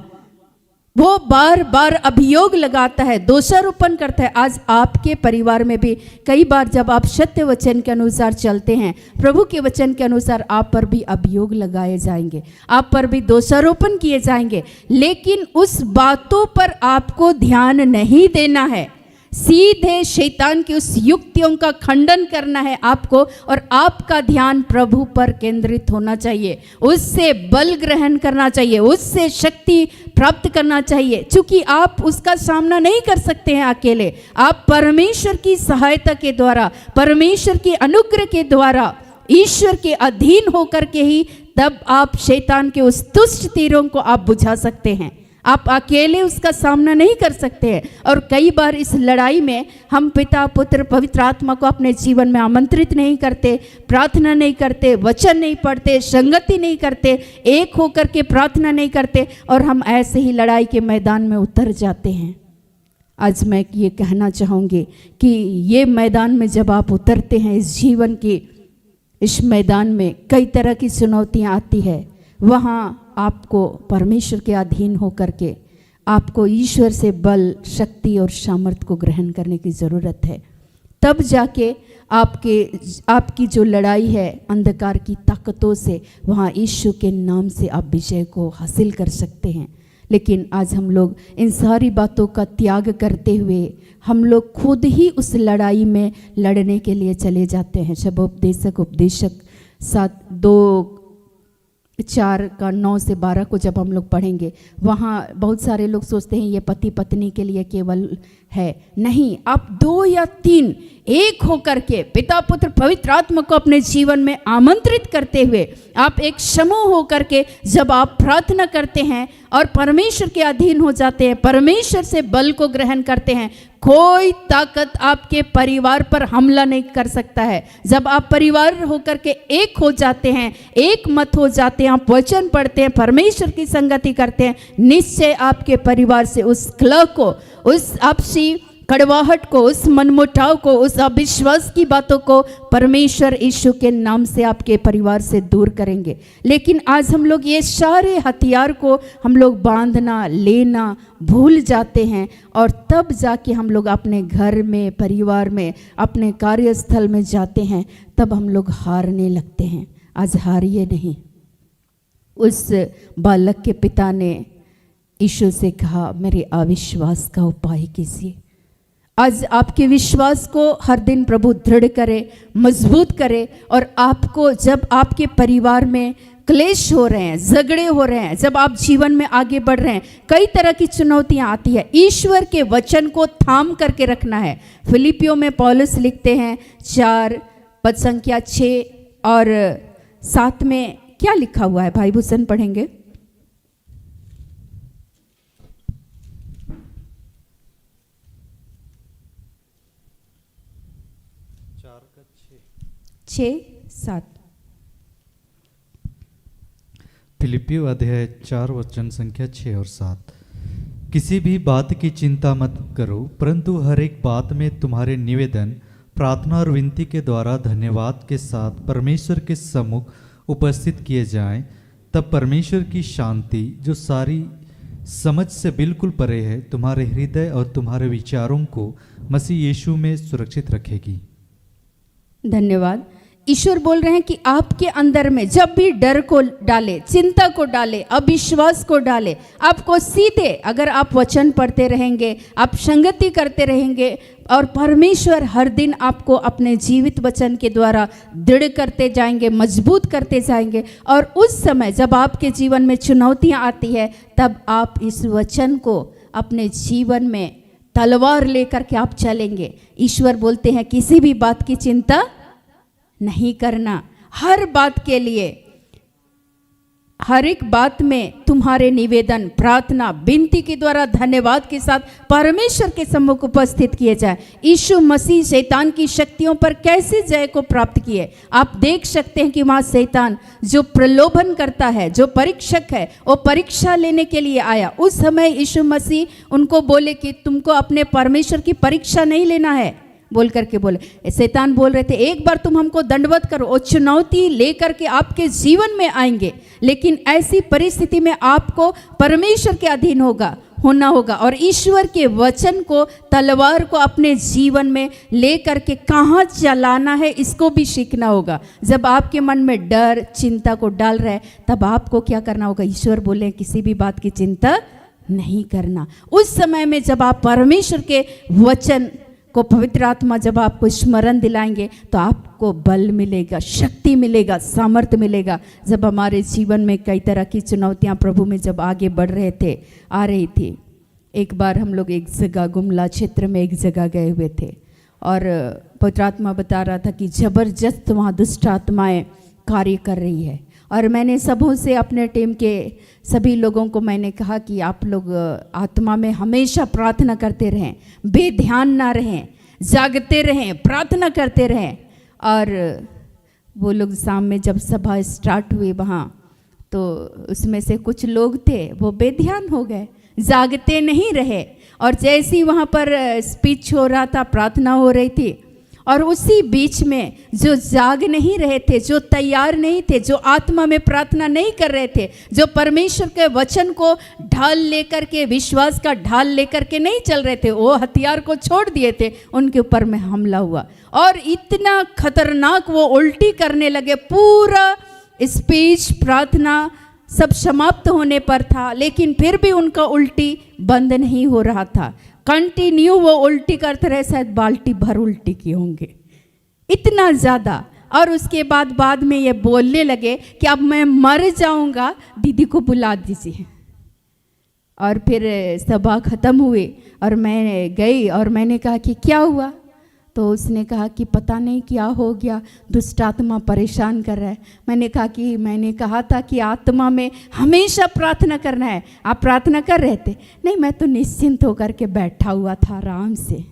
वो बार बार अभियोग लगाता है, दोषारोपण करता है। आज आपके परिवार में भी कई बार जब आप सत्य वचन के अनुसार चलते हैं, प्रभु के वचन के अनुसार, आप पर भी अभियोग लगाए जाएंगे, आप पर भी दोषारोपण किए जाएंगे। लेकिन उस बातों पर आपको ध्यान नहीं देना है, सीधे शैतान की उस युक्तियों का खंडन करना है आपको और आपका ध्यान प्रभु पर केंद्रित होना चाहिए। उससे बल ग्रहण करना चाहिए, उससे शक्ति प्राप्त करना चाहिए। क्योंकि आप उसका सामना नहीं कर सकते हैं अकेले, आप परमेश्वर की सहायता के द्वारा, परमेश्वर के अनुग्रह के द्वारा, ईश्वर के अधीन होकर के ही तब आप शैतान के उस दुष्ट तीरों को आप बुझा सकते हैं। आप अकेले उसका सामना नहीं कर सकते हैं। और कई बार इस लड़ाई में हम पिता पुत्र पवित्र आत्मा को अपने जीवन में आमंत्रित नहीं करते, प्रार्थना नहीं करते, वचन नहीं पढ़ते, संगति नहीं करते, एक होकर के प्रार्थना नहीं करते, और हम ऐसे ही लड़ाई के मैदान में उतर जाते हैं। आज मैं ये कहना चाहूँगी कि ये मैदान में जब आप उतरते हैं, इस जीवन की इस मैदान में कई तरह की चुनौतियाँ आती है, वहाँ आपको परमेश्वर के अधीन होकर के आपको ईश्वर से बल, शक्ति और सामर्थ्य को ग्रहण करने की ज़रूरत है। तब जाके आपकी जो लड़ाई है अंधकार की ताकतों से, वहाँ यीशु के नाम से आप विजय को हासिल कर सकते हैं। लेकिन आज हम लोग इन सारी बातों का त्याग करते हुए हम लोग खुद ही उस लड़ाई में लड़ने के लिए चले जाते हैं। शबोपदेशक उपदेशक 7:2-4 से 12 को जब हम लोग पढ़ेंगे, वहाँ बहुत सारे लोग सोचते हैं ये पति पत्नी के लिए केवल है। नहीं, आप 2 या 3 एक होकर के पिता पुत्र पवित्र आत्मा को अपने जीवन में आमंत्रित करते हुए, आप एक समूह होकर के जब आप प्रार्थना करते हैं और परमेश्वर के अधीन हो जाते हैं, परमेश्वर से बल को ग्रहण करते हैं, कोई ताकत आपके परिवार पर हमला नहीं कर सकता है। जब आप परिवार होकर के एक हो जाते हैं, एक मत हो जाते हैं, आप वचन पढ़ते हैं, परमेश्वर की संगति करते हैं, निश्चय आपके परिवार से उस कलह को, उस आपसी कड़वाहट को, उस मनमुटाव को, उस अविश्वास की बातों को परमेश्वर यीशु के नाम से आपके परिवार से दूर करेंगे। लेकिन आज हम लोग ये सारे हथियार को हम लोग बांधना, लेना भूल जाते हैं, और तब जाके हम लोग अपने घर में, परिवार में, अपने कार्यस्थल में जाते हैं, तब हम लोग हारने लगते हैं। आज हारिए नहीं। उस बालक के पिता ने यीशु से कहा, मेरे अविश्वास का उपाय कीजिए। आज आपके विश्वास को हर दिन प्रभु दृढ़ करे, मजबूत करे, और आपको जब आपके परिवार में क्लेश हो रहे हैं, झगड़े हो रहे हैं, जब आप जीवन में आगे बढ़ रहे हैं, कई तरह की चुनौतियां आती है, ईश्वर के वचन को थाम करके रखना है। फिलिपियों में पौलुस लिखते हैं 4:6 और 7 में क्या लिखा हुआ है, भाई भूषण पढ़ेंगे। 6:7 फिलिपियो अध्याय 4 वचन संख्या 6 और 7। किसी भी बात की चिंता मत करो, परंतु हर एक बात में तुम्हारे निवेदन, प्रार्थना और विनती के द्वारा धन्यवाद के साथ परमेश्वर के सम्मुख उपस्थित किए जाएं। तब परमेश्वर की शांति, जो सारी समझ से बिल्कुल परे है, तुम्हारे हृदय और तुम्हारे विचारों को मसीह यीशु में सुरक्षित रखेगी। धन्यवाद। ईश्वर बोल रहे हैं कि आपके अंदर में जब भी डर को डाले, चिंता को डाले, अविश्वास को डाले, आपको सीधे, अगर आप वचन पढ़ते रहेंगे, आप संगति करते रहेंगे, और परमेश्वर हर दिन आपको अपने जीवित वचन के द्वारा दृढ़ करते जाएंगे, मजबूत करते जाएंगे, और उस समय जब आपके जीवन में चुनौतियां आती है, तब आप इस वचन को अपने जीवन में तलवार लेकर के आप चलेंगे। ईश्वर बोलते हैं किसी भी बात की चिंता नहीं करना, हर बात के लिए, हर एक बात में तुम्हारे निवेदन, प्रार्थना, विनती के द्वारा धन्यवाद के साथ परमेश्वर के सम्मुख उपस्थित किए जाए। यीशु मसीह शैतान की शक्तियों पर कैसे जय को प्राप्त किए, आप देख सकते हैं कि वहाँ शैतान जो प्रलोभन करता है, जो परीक्षक है, वो परीक्षा लेने के लिए आया। उस समय यीशु मसीह उनको बोले कि तुमको अपने परमेश्वर की परीक्षा नहीं लेना है, बोल करके बोले। शैतान बोल रहे थे एक बार तुम हमको दंडवत करो, और चुनौती लेकर के आपके जीवन में आएंगे, लेकिन ऐसी परिस्थिति में आपको परमेश्वर के अधीन होना होगा, और ईश्वर के वचन को, तलवार को अपने जीवन में ले करके कहाँ चलाना है, इसको भी सीखना होगा। जब आपके मन में डर, चिंता को डाल रहा है, तब आपको क्या करना होगा। ईश्वर बोले किसी भी बात की चिंता नहीं करना। उस समय में जब आप परमेश्वर के वचन को, पवित्र आत्मा जब आपको स्मरण दिलाएंगे, तो आपको बल मिलेगा, शक्ति मिलेगा, सामर्थ्य मिलेगा। जब हमारे जीवन में कई तरह की चुनौतियां प्रभु में जब आगे बढ़ रहे थे, आ रही थी। एक बार हम लोग एक जगह, गुमला क्षेत्र में एक जगह गए हुए थे, और पवित्र आत्मा बता रहा था कि जबरदस्त वहाँ दुष्ट आत्माएं कार्य कर रही है, और मैंने सबों से, अपने टीम के सभी लोगों को मैंने कहा कि आप लोग आत्मा में हमेशा प्रार्थना करते रहें, बेध्यान ना रहें, जागते रहें, प्रार्थना करते रहें। और वो लोग शाम में जब सभा स्टार्ट हुई वहाँ, तो उसमें से कुछ लोग थे वो बेध्यान हो गए, जागते नहीं रहे। और जैसे ही वहाँ पर स्पीच हो रहा था, प्रार्थना हो रही थी, और उसी बीच में जो जाग नहीं रहे थे, जो तैयार नहीं थे, जो आत्मा में प्रार्थना नहीं कर रहे थे, जो परमेश्वर के वचन को ढाल लेकर के, विश्वास का ढाल लेकर के नहीं चल रहे थे, वो हथियार को छोड़ दिए थे, उनके ऊपर में हमला हुआ और इतना खतरनाक वो उल्टी करने लगे। पूरा स्पीच, प्रार्थना सब समाप्त होने पर था, लेकिन फिर भी उनका उल्टी बंद नहीं हो रहा था। कंटिन्यू वो उल्टी करते रहे, शायद बाल्टी भर उल्टी किए होंगे, इतना ज़्यादा। और उसके बाद में ये बोलने लगे कि अब मैं मर जाऊंगा, दीदी को बुला दीजिए। और फिर सभा ख़त्म हुई और मैं गई और मैंने कहा कि क्या हुआ, तो उसने कहा कि पता नहीं क्या हो गया, दुष्ट आत्मा परेशान कर रहा है। मैंने कहा था कि आत्मा में हमेशा प्रार्थना करना है, आप प्रार्थना कर रहे थे? नहीं, मैं तो निश्चिंत होकर के बैठा हुआ था आराम से।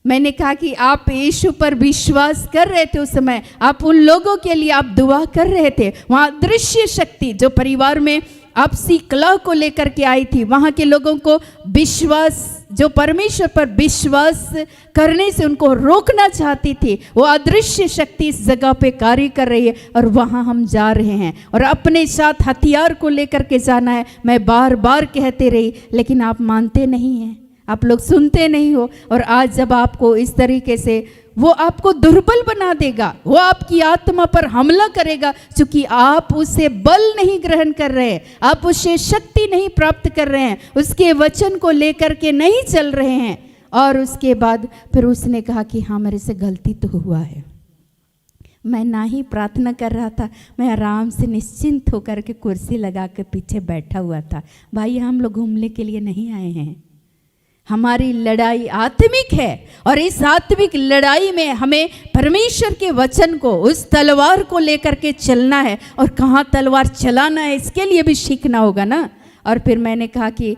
मैंने कहा कि आप यीशु पर विश्वास कर रहे थे, उस समय आप उन लोगों के लिए आप दुआ कर रहे थे। वहाँ दृश्य शक्ति जो परिवार में आपसी कलह को लेकर के आई थी, वहाँ के लोगों को विश्वास, जो परमेश्वर पर विश्वास करने से उनको रोकना चाहती थी, वो अदृश्य शक्ति इस जगह पे कार्य कर रही है। और वहाँ हम जा रहे हैं और अपने साथ हथियार को लेकर के जाना है। मैं बार बार कहते रही, लेकिन आप मानते नहीं हैं, आप लोग सुनते नहीं हो। और आज जब आपको इस तरीके से, वो आपको दुर्बल बना देगा, वो आपकी आत्मा पर हमला करेगा, क्योंकि आप उसे बल नहीं ग्रहण कर रहे हैं, आप उसे शक्ति नहीं प्राप्त कर रहे हैं, उसके वचन को लेकर के नहीं चल रहे हैं। और उसके बाद फिर उसने कहा कि हाँ, मेरे से गलती तो हुआ है, मैं ना ही प्रार्थना कर रहा था, मैं आराम से निश्चिंत होकर के कुर्सी लगा के पीछे बैठा हुआ था। भाई, हम लोग घूमने के लिए नहीं आए हैं, हमारी लड़ाई आत्मिक है। और इस आत्मिक लड़ाई में हमें परमेश्वर के वचन को, उस तलवार को लेकर के चलना है। और कहाँ तलवार चलाना है, इसके लिए भी सीखना होगा ना। और फिर मैंने कहा कि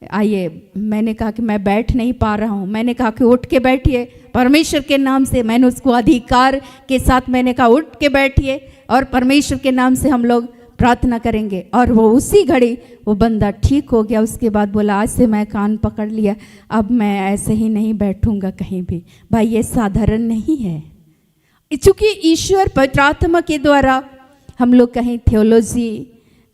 आइए, मैंने कहा कि मैं बैठ नहीं पा रहा हूँ, मैंने कहा कि उठ के बैठिए परमेश्वर के नाम से। मैंने उसको अधिकार के साथ मैंने कहा उठ के बैठिए और परमेश्वर के नाम से हम लोग प्रार्थना करेंगे। और वो उसी घड़ी वो बंदा ठीक हो गया। उसके बाद बोला, आज से मैं कान पकड़ लिया, अब मैं ऐसे ही नहीं बैठूंगा कहीं भी। भाई, ये साधारण नहीं है, चूँकि ईश्वर पवित्र आत्मा के द्वारा, हम लोग कहीं थियोलॉजी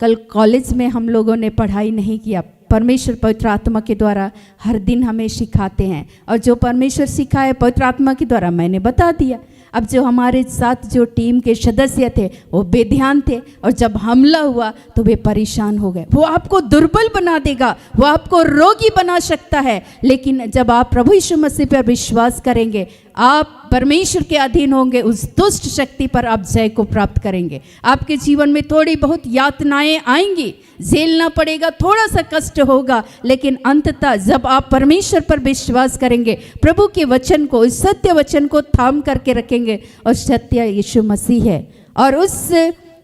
कल कॉलेज में हम लोगों ने पढ़ाई नहीं किया, परमेश्वर पवित्र आत्मा के द्वारा हर दिन हमें सिखाते हैं। और जो परमेश्वर सिखाए पवित्र आत्मा के द्वारा मैंने बता दिया। अब जो हमारे साथ जो टीम के सदस्य थे वो बेध्यान थे, और जब हमला हुआ तो वे परेशान हो गए। वो आपको दुर्बल बना देगा, वो आपको रोगी बना सकता है, लेकिन जब आप प्रभु यीशु मसीह पर विश्वास करेंगे, आप परमेश्वर के अधीन होंगे, उस दुष्ट शक्ति पर आप जय को प्राप्त करेंगे। आपके जीवन में थोड़ी बहुत यातनाएं आएंगी, झेलना पड़ेगा, थोड़ा सा कष्ट होगा, लेकिन अंततः जब आप परमेश्वर पर विश्वास करेंगे, प्रभु के वचन को, इस सत्य वचन को थाम करके रखेंगे, और सत्य यीशु मसीह है, और उस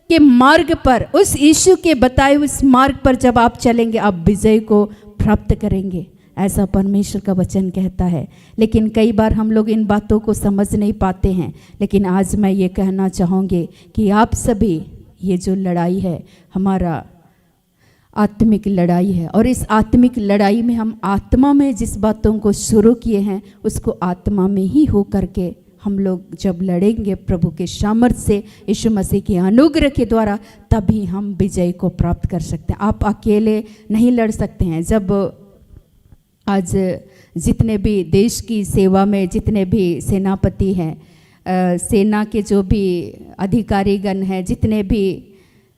के मार्ग पर, उस यीशु के बताए उस मार्ग पर जब आप चलेंगे, आप विजय को प्राप्त करेंगे, ऐसा परमेश्वर का वचन कहता है। लेकिन कई बार हम लोग इन बातों को समझ नहीं पाते हैं। लेकिन आज मैं ये कहना चाहूँगी कि आप सभी, ये जो लड़ाई है हमारा आत्मिक लड़ाई है, और इस आत्मिक लड़ाई में हम आत्मा में जिस बातों को शुरू किए हैं उसको आत्मा में ही हो करके हम लोग जब लड़ेंगे प्रभु के सामर्थ्य से, यीशु मसीह के अनुग्रह के द्वारा, तभी हम विजय को प्राप्त कर सकते हैं। आप अकेले नहीं लड़ सकते हैं। जब आज जितने भी देश की सेवा में जितने भी सेनापति हैं, सेना के जो भी अधिकारीगण हैं, जितने भी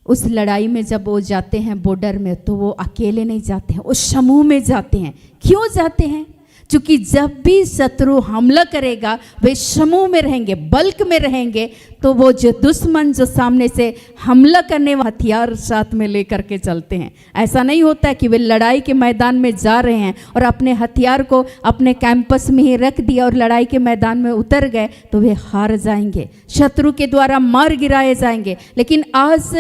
उस लड़ाई में जब वो जाते हैं बॉर्डर में, तो वो अकेले नहीं जाते हैं, वो समूह में जाते हैं। क्यों जाते हैं? क्योंकि जब भी शत्रु हमला करेगा वे समूह में रहेंगे, बल्क में रहेंगे, तो वो जो दुश्मन जो सामने से हमला करने वाले हथियार साथ में लेकर के चलते हैं। ऐसा नहीं होता है कि वे लड़ाई के मैदान में जा रहे हैं और अपने हथियार को अपने कैंपस में ही रख दिया और लड़ाई के मैदान में उतर गए तो वे हार जाएंगे, शत्रु के द्वारा मार गिराए जाएंगे। लेकिन आज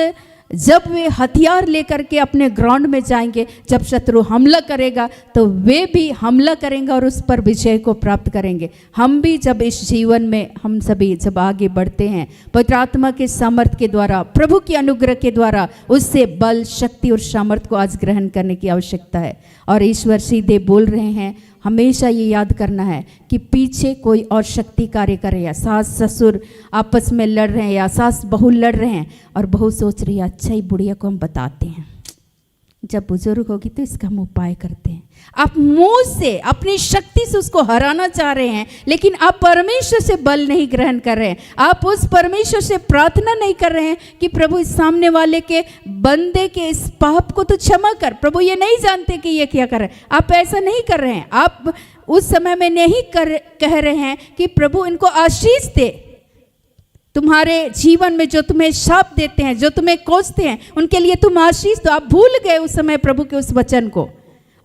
जब वे हथियार लेकर के अपने ग्राउंड में जाएंगे, जब शत्रु हमला करेगा तो वे भी हमला करेंगे और उस पर विजय को प्राप्त करेंगे। हम भी जब इस जीवन में हम सभी जब आगे बढ़ते हैं पवित्र आत्मा के सामर्थ्य के द्वारा, प्रभु की अनुग्रह के द्वारा, उससे बल, शक्ति और सामर्थ्य को आज ग्रहण करने की आवश्यकता है। और ईश्वर सीधे बोल रहे हैं, हमेशा ये याद करना है कि पीछे कोई और शक्ति कार्य करे, या सास ससुर आपस में लड़ रहे हैं, या सास बहू लड़ रहे हैं और बहू सोच रही है अच्छा ही बुढ़िया को हम बताते हैं, जब बुजुर्ग होगी तो इसका हम उपाय करते हैं। आप मुंह से अपनी शक्ति से उसको हराना चाह रहे हैं, लेकिन आप परमेश्वर से बल नहीं ग्रहण कर रहे हैं। आप उस परमेश्वर से प्रार्थना नहीं कर रहे हैं कि प्रभु इस सामने वाले के बंदे के इस पाप को तो क्षमा कर। प्रभु ये नहीं जानते कि ये क्या कर रहे हैं, आप ऐसा नहीं कर रहे हैं। आप उस समय में नहीं कह रहे हैं कि प्रभु इनको आशीष दे, तुम्हारे जीवन में जो तुम्हें शाप देते हैं, जो तुम्हें कोसते हैं, उनके लिए तुम आशीष दो। आप भूल गए उस समय प्रभु के उस वचन को,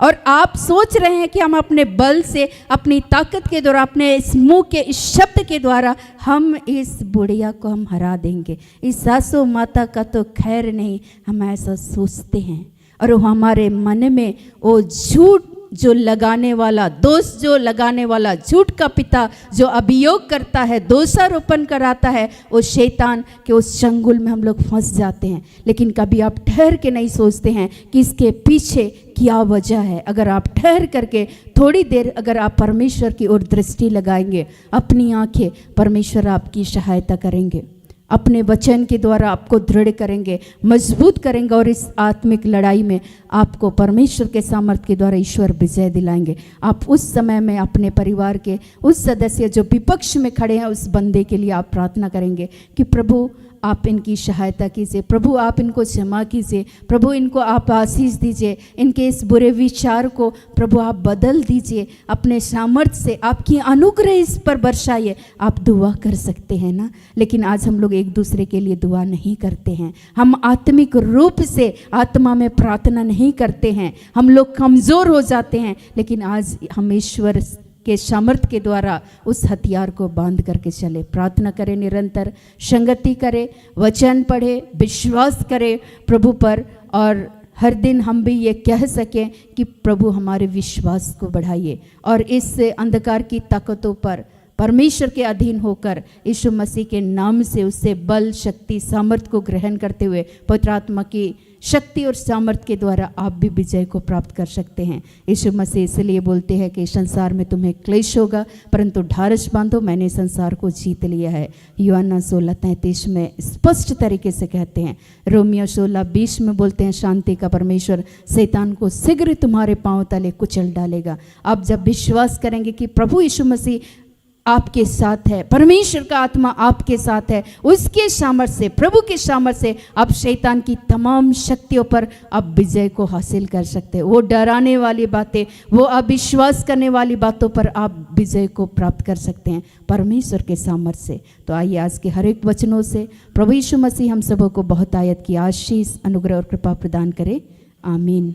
और आप सोच रहे हैं कि हम अपने बल से, अपनी ताकत के द्वारा, अपने इस मुंह के इस शब्द के द्वारा हम इस बुढ़िया को हम हरा देंगे। इस सासू माता का तो खैर नहीं, हम ऐसा सोचते हैं। और वो हमारे मन में वो झूठ जो लगाने वाला, दोष जो लगाने वाला, झूठ का पिता जो अभियोग करता है, दोषारोपण कराता है, वो शैतान के उस चंगुल में हम लोग फंस जाते हैं। लेकिन कभी आप ठहर के नहीं सोचते हैं कि इसके पीछे क्या वजह है। अगर आप ठहर करके थोड़ी देर अगर आप परमेश्वर की ओर दृष्टि लगाएंगे, अपनी आंखें, परमेश्वर आपकी सहायता करेंगे, अपने वचन के द्वारा आपको दृढ़ करेंगे, मजबूत करेंगे, और इस आत्मिक लड़ाई में आपको परमेश्वर के सामर्थ्य के द्वारा ईश्वर विजय दिलाएंगे। आप उस समय में अपने परिवार के उस सदस्य जो विपक्ष में खड़े हैं उस बंदे के लिए आप प्रार्थना करेंगे कि प्रभु आप इनकी सहायता कीजिए, प्रभु आप इनको क्षमा कीजिए, प्रभु इनको आप आशीष दीजिए, इनके इस बुरे विचार को प्रभु आप बदल दीजिए, अपने सामर्थ्य से आपकी अनुग्रह इस पर बरसाइए। आप दुआ कर सकते हैं ना, लेकिन आज हम लोग एक दूसरे के लिए दुआ नहीं करते हैं। हम आत्मिक रूप से आत्मा में प्रार्थना नहीं करते हैं, हम लोग कमज़ोर हो जाते हैं। लेकिन आज हम ईश्वर के सामर्थ्य के द्वारा उस हथियार को बांध करके चले। प्रार्थना करें, निरंतर संगति करें, वचन पढ़े, विश्वास करें प्रभु पर, और हर दिन हम भी ये कह सकें कि प्रभु हमारे विश्वास को बढ़ाइए, और इस अंधकार की ताकतों पर परमेश्वर के अधीन होकर यीशु मसीह के नाम से उससे बल, शक्ति, सामर्थ्य को ग्रहण करते हुए पवित्र आत्मा की शक्ति और सामर्थ्य के द्वारा आप भी विजय को प्राप्त कर सकते हैं। यीशु मसीह इसलिए बोलते हैं कि संसार में तुम्हें क्लेश होगा, परंतु ढारस बांधो, मैंने संसार को जीत लिया है। यूहन्ना 16:33 में स्पष्ट तरीके से कहते हैं। रोमियो 16:20 में बोलते हैं, शांति का परमेश्वर शैतान को शीघ्र तुम्हारे पांव तले कुचल डालेगा। आप जब विश्वास करेंगे कि प्रभु यीशु मसीह आपके साथ है, परमेश्वर का आत्मा आपके साथ है, उसके सामर्थ्य से, प्रभु के सामर्थ्य से आप शैतान की तमाम शक्तियों पर आप विजय को हासिल कर सकते हैं। वो डराने वाली बातें, वो अविश्वास करने वाली बातों पर आप विजय को प्राप्त कर सकते हैं परमेश्वर के सामर्थ्य से। तो आइए आज के हर एक वचनों से प्रभु यीशु मसीह हम सबों को बहुत आयत की आशीष, अनुग्रह और कृपा प्रदान करे। आमीन।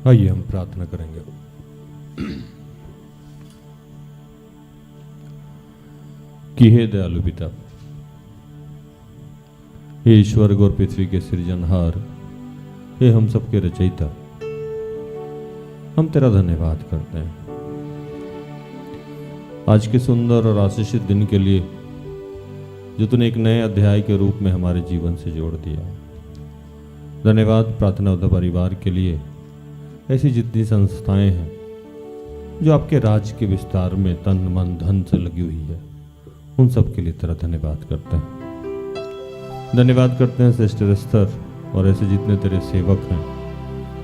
आइए हम प्रार्थना करेंगे। कि हे दयालु पिता, हे स्वर्ग और पृथ्वी के सृजनहार, हे हम सबके रचयिता, हम तेरा धन्यवाद करते हैं आज के सुंदर और आशीषित दिन के लिए जो तूने एक नए अध्याय के रूप में हमारे जीवन से जोड़ दिया। धन्यवाद प्रार्थना उद्धव परिवार के लिए। ऐसी जितनी संस्थाएं हैं जो आपके राज्य के विस्तार में तन मन धन से लगी हुई है, उन सब के लिए तेरा धन्यवाद करते हैं। धन्यवाद करते हैं सिस्टर एस्थर और ऐसे जितने तेरे सेवक हैं,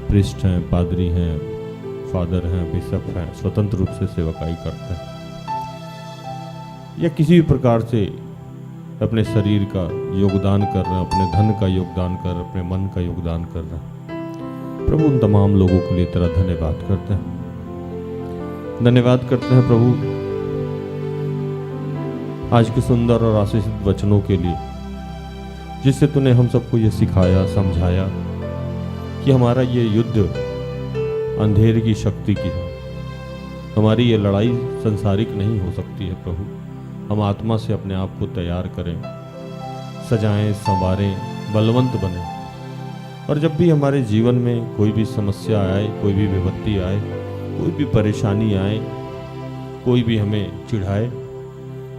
प्रिस्ट हैं, पादरी हैं, फादर हैं, बिशप हैं, स्वतंत्र रूप से सेवकाई करते हैं या किसी भी प्रकार से अपने शरीर का योगदान कर रहे हैं, अपने धन का योगदान कर रहे हैं, अपने मन का योगदान कर रहे हैं। प्रभु उन तमाम लोगों के लिए तेरा धन्यवाद करते हैं। धन्यवाद करते हैं प्रभु आज के सुंदर और आशीषित वचनों के लिए, जिससे तूने हम सबको ये सिखाया, समझाया कि हमारा ये युद्ध अंधेरे की शक्ति की है। हमारी ये लड़ाई संसारिक नहीं हो सकती है प्रभु। हम आत्मा से अपने आप को तैयार करें, सजाएं, संवारें, बलवंत बने। और जब भी हमारे जीवन में कोई भी समस्या आए, कोई भी विपत्ति आए, कोई भी परेशानी आए, कोई भी हमें चिढ़ाए,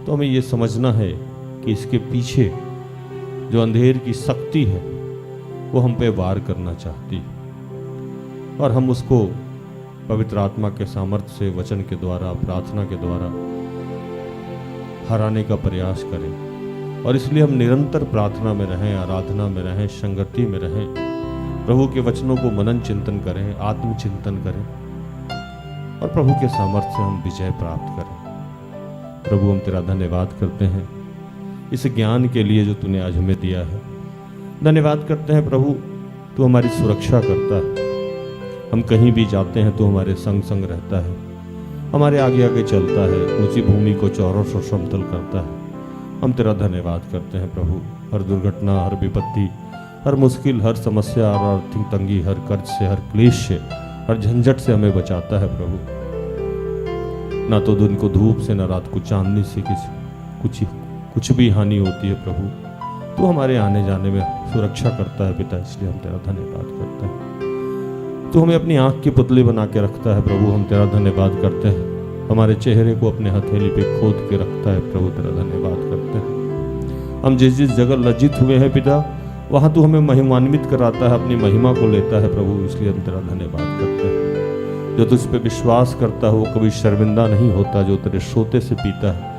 तो हमें ये समझना है कि इसके पीछे जो अंधेर की शक्ति है वो हम पे वार करना चाहती है, और हम उसको पवित्र आत्मा के सामर्थ्य से, वचन के द्वारा, प्रार्थना के द्वारा हराने का प्रयास करें। और इसलिए हम निरंतर प्रार्थना में रहें, आराधना में रहें, संगति में रहें, प्रभु के वचनों को मनन चिंतन करें, आत्मचिंतन करें, और प्रभु के सामर्थ्य से हम विजय प्राप्त करें। प्रभु हम तेरा धन्यवाद करते हैं इस ज्ञान के लिए जो तूने आज हमें दिया है। धन्यवाद करते हैं प्रभु, तू हमारी सुरक्षा करता है। हम कहीं भी जाते हैं तो हमारे संग संग रहता है, हमारे आगे आगे चलता है, ऊंची भूमि को चौरों से समतल करता है। हम तेरा धन्यवाद करते हैं प्रभु। हर दुर्घटना, हर विपत्ति, हर मुश्किल, हर समस्या, हर आर्थिक तंगी, हर कर्ज से, हर क्लेश से, हर झंझट से हमें बचाता है प्रभु। ना तो दिन को धूप से, ना रात को चांदनी से कुछ भी हानि होती है प्रभु। तू हमारे आने जाने में सुरक्षा करता है पिता, इसलिए हम तेरा धन्यवाद करते हैं। तू हमें अपनी आंख की पुतली बना के रखता है प्रभु, हम तेरा धन्यवाद करते हैं। हमारे चेहरे को अपने हथेली पे खोद के रखता है प्रभु, तेरा धन्यवाद करते हैं। हम जिस जिस जगह लज्जित हुए हैं पिता, वहाँ तू हमें महिमान्वित कराता है, अपनी महिमा को लेता है प्रभु, इसलिए हम तेरा धन्यवाद करते हैं। जो तुझ पे विश्वास करता है वो कभी शर्मिंदा नहीं होता, जो तेरे सोते से पीता है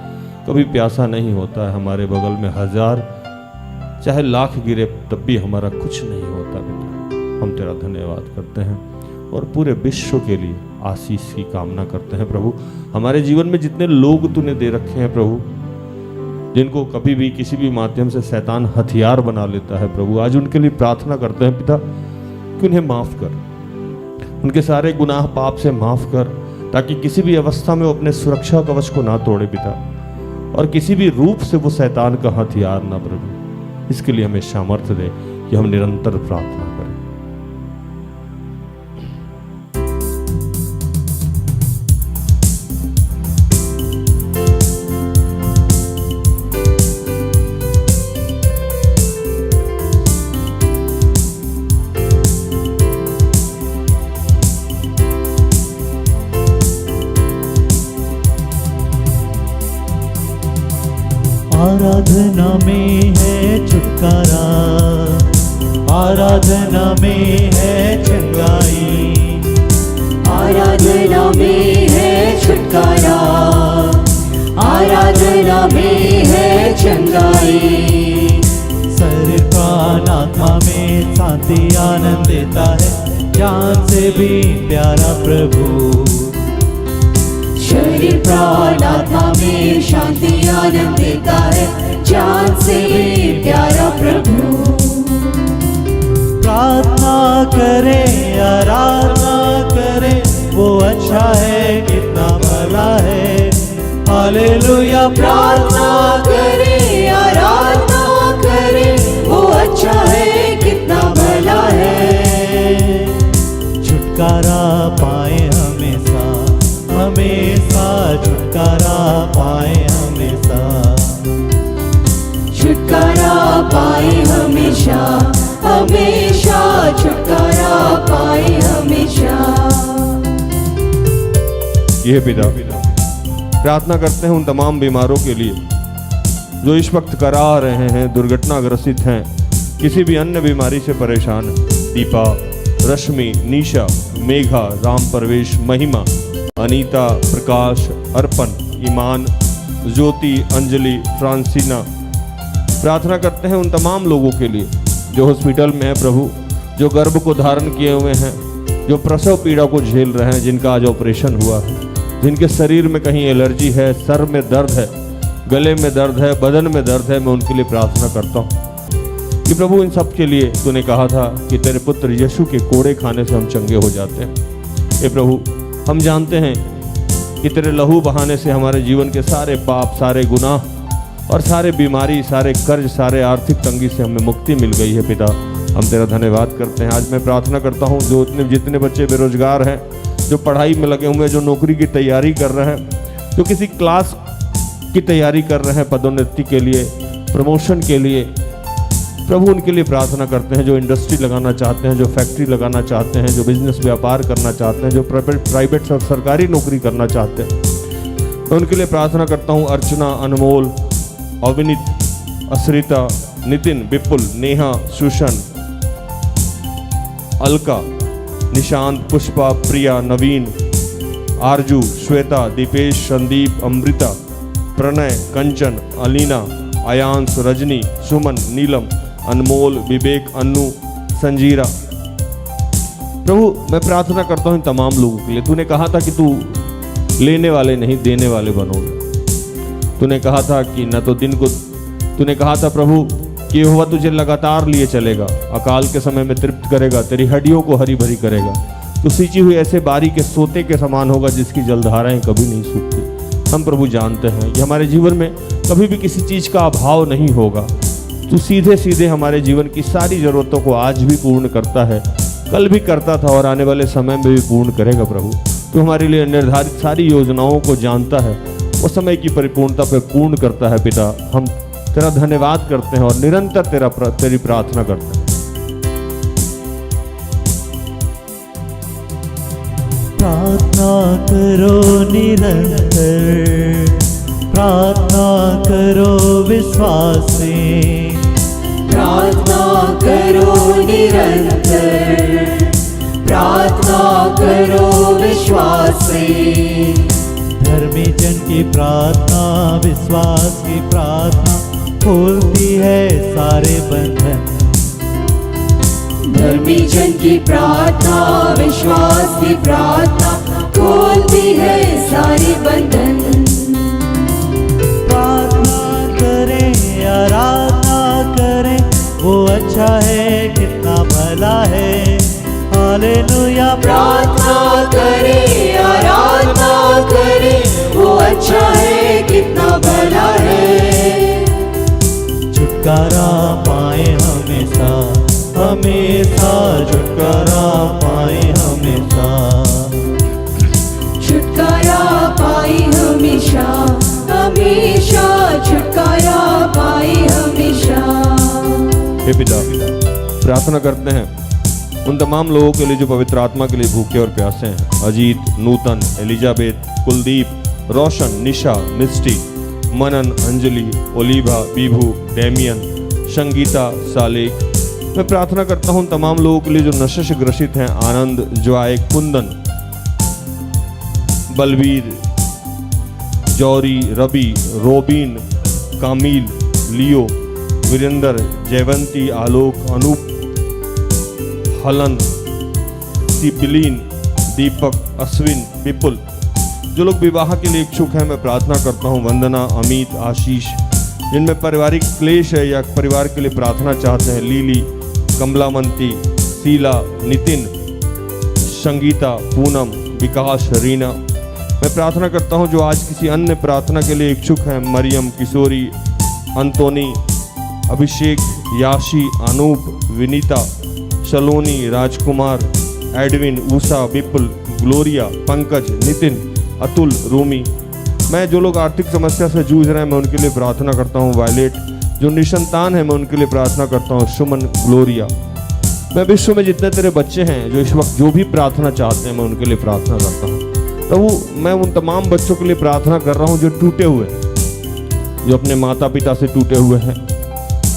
कभी प्यासा नहीं होता है। हमारे बगल में 1000 चाहे लाख गिरे तब भी हमारा कुछ नहीं होता पिता। हम तेरा धन्यवाद करते हैं और पूरे विश्व के लिए आशीष की कामना करते हैं प्रभु। हमारे जीवन में जितने लोग तूने दे रखे हैं प्रभु, जिनको कभी भी किसी भी माध्यम से शैतान हथियार बना लेता है प्रभु, आज उनके लिए प्रार्थना करते हैं पिता कि उन्हें माफ कर, उनके सारे गुनाह पाप से माफ कर, ताकि किसी भी अवस्था में वो अपने सुरक्षा कवच को ना तोड़े पिता, और किसी भी रूप से वो शैतान का हथियार ना प्रभु। इसके लिए हमें सामर्थ्य दे कि हम निरंतर प्रार्थना करें। आराधना में है छुटकारा, आराधना में है चंगाई, आराधना में है छुटकारा, आराधना में है चंगाई। शरीर प्राण आत्मा में शांति आनंद देता है, जान से भी प्यारा प्रभु। शरीर प्राण आत्मा में शांति आनंद देता है, जान से भी प्यारा प्रभु। प्रार्थना करें, आराधना करें, वो अच्छा है, कितना भला है। हालेलुया। प्रार्थना करें, आराधना करें, वो अच्छा है, कितना भला है। छुटकारा पाए हमेशा, हमेशा छुटकारा पाए हमेशा, छुटकारा पाए हमेशा, हमेशा छुटकारा पाए हमेशा। ये पिता प्रार्थना करते हैं उन तमाम बीमारों के लिए जो इस वक्त करा रहे हैं, दुर्घटनाग्रसित हैं, किसी भी अन्य बीमारी से परेशान है, दीपा, रश्मि, निशा, मेघा, राम प्रवेश, महिमा, अनीता, प्रकाश, अर्पण, ईमान, ज्योति, अंजलि, फ्रांसीना, प्रार्थना करते हैं उन तमाम लोगों के लिए जो हॉस्पिटल में है प्रभु, जो गर्भ को धारण किए हुए हैं, जो प्रसव पीड़ा को झेल रहे हैं, जिनका आज ऑपरेशन हुआ है, जिनके शरीर में कहीं एलर्जी है, सर में दर्द है, गले में दर्द है, बदन में दर्द है, मैं उनके लिए प्रार्थना करता हूँ कि प्रभु इन सब के लिए तूने कहा था कि तेरे पुत्र यीशु के कोड़े खाने से हम चंगे हो जाते हैं। हे प्रभु, हम जानते हैं कि तेरे लहू बहाने से हमारे जीवन के सारे पाप, सारे गुनाह और सारे बीमारी, सारे कर्ज, सारे आर्थिक तंगी से हमें मुक्ति मिल गई है। पिता, हम तेरा धन्यवाद करते हैं। आज मैं प्रार्थना करता हूँ जो जितने बच्चे बेरोजगार हैं, जो पढ़ाई में लगे हुए हैं, जो नौकरी की तैयारी कर रहे हैं, जो किसी क्लास की तैयारी कर रहे हैं पदोन्नति के लिए, प्रमोशन के लिए, प्रभु उनके लिए प्रार्थना करते हैं। जो इंडस्ट्री लगाना चाहते हैं, जो फैक्ट्री लगाना चाहते हैं, जो बिजनेस व्यापार करना चाहते हैं, जो प्राइवेट और सरकारी नौकरी करना चाहते हैं, मैं उनके लिए प्रार्थना करता हूँ। अर्चना, अनमोल, अविनीत, असरिता, नितिन, विपुल, नेहा, सुशन, अलका, निशांत, पुष्पा, प्रिया, नवीन, आरजू, श्वेता, दीपेश, संदीप, अमृता, प्रणय, कंचन, अलीना, आयांश, रजनी, सुमन, नीलम, अनमोल, विवेक, अन्नू, संजीरा। प्रभु, मैं प्रार्थना करता हूँ तमाम लोगों के लिए। तूने कहा था कि तू लेने वाले नहीं देने वाले बनोगे। तूने कहा था कि न तो दिन को, तूने कहा था प्रभु कि यहोवा तुझे लगातार लिए चलेगा, अकाल के समय में तृप्त करेगा, तेरी हड्डियों को हरी भरी करेगा। तू सींची हुई ऐसे बारी के सोते के समान होगा जिसकी जलधाराएं कभी नहीं सूखती। हम प्रभु जानते हैं कि हमारे जीवन में कभी भी किसी चीज़ का अभाव नहीं होगा। तू सीधे सीधे हमारे जीवन की सारी ज़रूरतों को आज भी पूर्ण करता है, कल भी करता था और आने वाले समय में भी पूर्ण करेगा। प्रभु, तू हमारे लिए निर्धारित सारी योजनाओं को जानता है, वो समय की परिपूर्णता पर पूर्ण करता है। पिता, हम तेरा धन्यवाद करते हैं और निरंतर तेरी प्रार्थना करते हैं। प्रार्थना करो निरंतर, प्रार्थना करो विश्वास से, प्रार्थना करो निरंतर, प्रार्थना करो विश्वास से। धर्मी जन की प्रार्थना, विश्वास की प्रार्थना खोलती है सारे बंधन। धर्मी जन की प्रार्थना, विश्वास की प्रार्थना खोलती है सारे बंधन। प्रार्थना करें, आराधना करें, वो अच्छा है, कितना भला है। हालेलुया। प्रार्थना करें, आराधना करें, वो अच्छा है, कितना भला है। छुटकारा पाए हमेशा, हमेशा छुटकारा पाए हमेशा, छुटकारा पाए हमेशा, हमेशा छुटकारा पाए हमेशा। हे पिता, प्रार्थना करते हैं उन तमाम लोगों के लिए जो पवित्र आत्मा के लिए भूखे और प्यासे हैं। अजीत, नूतन, एलिजाबेथ, कुलदीप, रोशन, निशा, मिस्टी, मनन, अंजलि, ओलिवा, बीभू, डेमियन, संगीता, सालेक। मैं प्रार्थना करता हूं तमाम लोगों के लिए जो नशे से ग्रसित हैं। आनंद, जॉय, कुंदन, बलबीर, जौरी, रवि, रोबिन, कामिल, लियो, वीरेंद्र, जयवंती, आलोक, अनूप, हलन, सिबिलीन, दीपक, अश्विन, विपुल। जो लोग विवाह के लिए इच्छुक हैं, मैं प्रार्थना करता हूं। वंदना, अमित, आशीष, जिनमें पारिवारिक क्लेश है या परिवार के लिए प्रार्थना चाहते हैं। लीली, कमलामंती, शीला, नितिन, संगीता, पूनम, विकास, रीना। मैं प्रार्थना करता हूं जो आज किसी अन्य प्रार्थना के लिए इच्छुक हैं। मरियम, किशोरी, अंतोनी, अभिषेक, याशी, अनूप, विनीता, सलोनी, राजकुमार, एडविन, उषा, विपुल, ग्लोरिया, पंकज, नितिन, अतुल, रूमी। मैं जो लोग आर्थिक समस्या से जूझ रहे हैं, मैं उनके लिए प्रार्थना करता हूँ। वायलेट, जो निसंतान है, मैं उनके लिए प्रार्थना करता हूँ। सुमन, ग्लोरिया। मैं विश्व में जितने तेरे बच्चे हैं जो इस वक्त जो भी प्रार्थना चाहते हैं, मैं उनके लिए प्रार्थना करता हूँ। प्रभु, मैं उन तमाम बच्चों के लिए प्रार्थना कर रहा हूँ जो टूटे हुए हैं, जो अपने माता पिता से टूटे हुए हैं,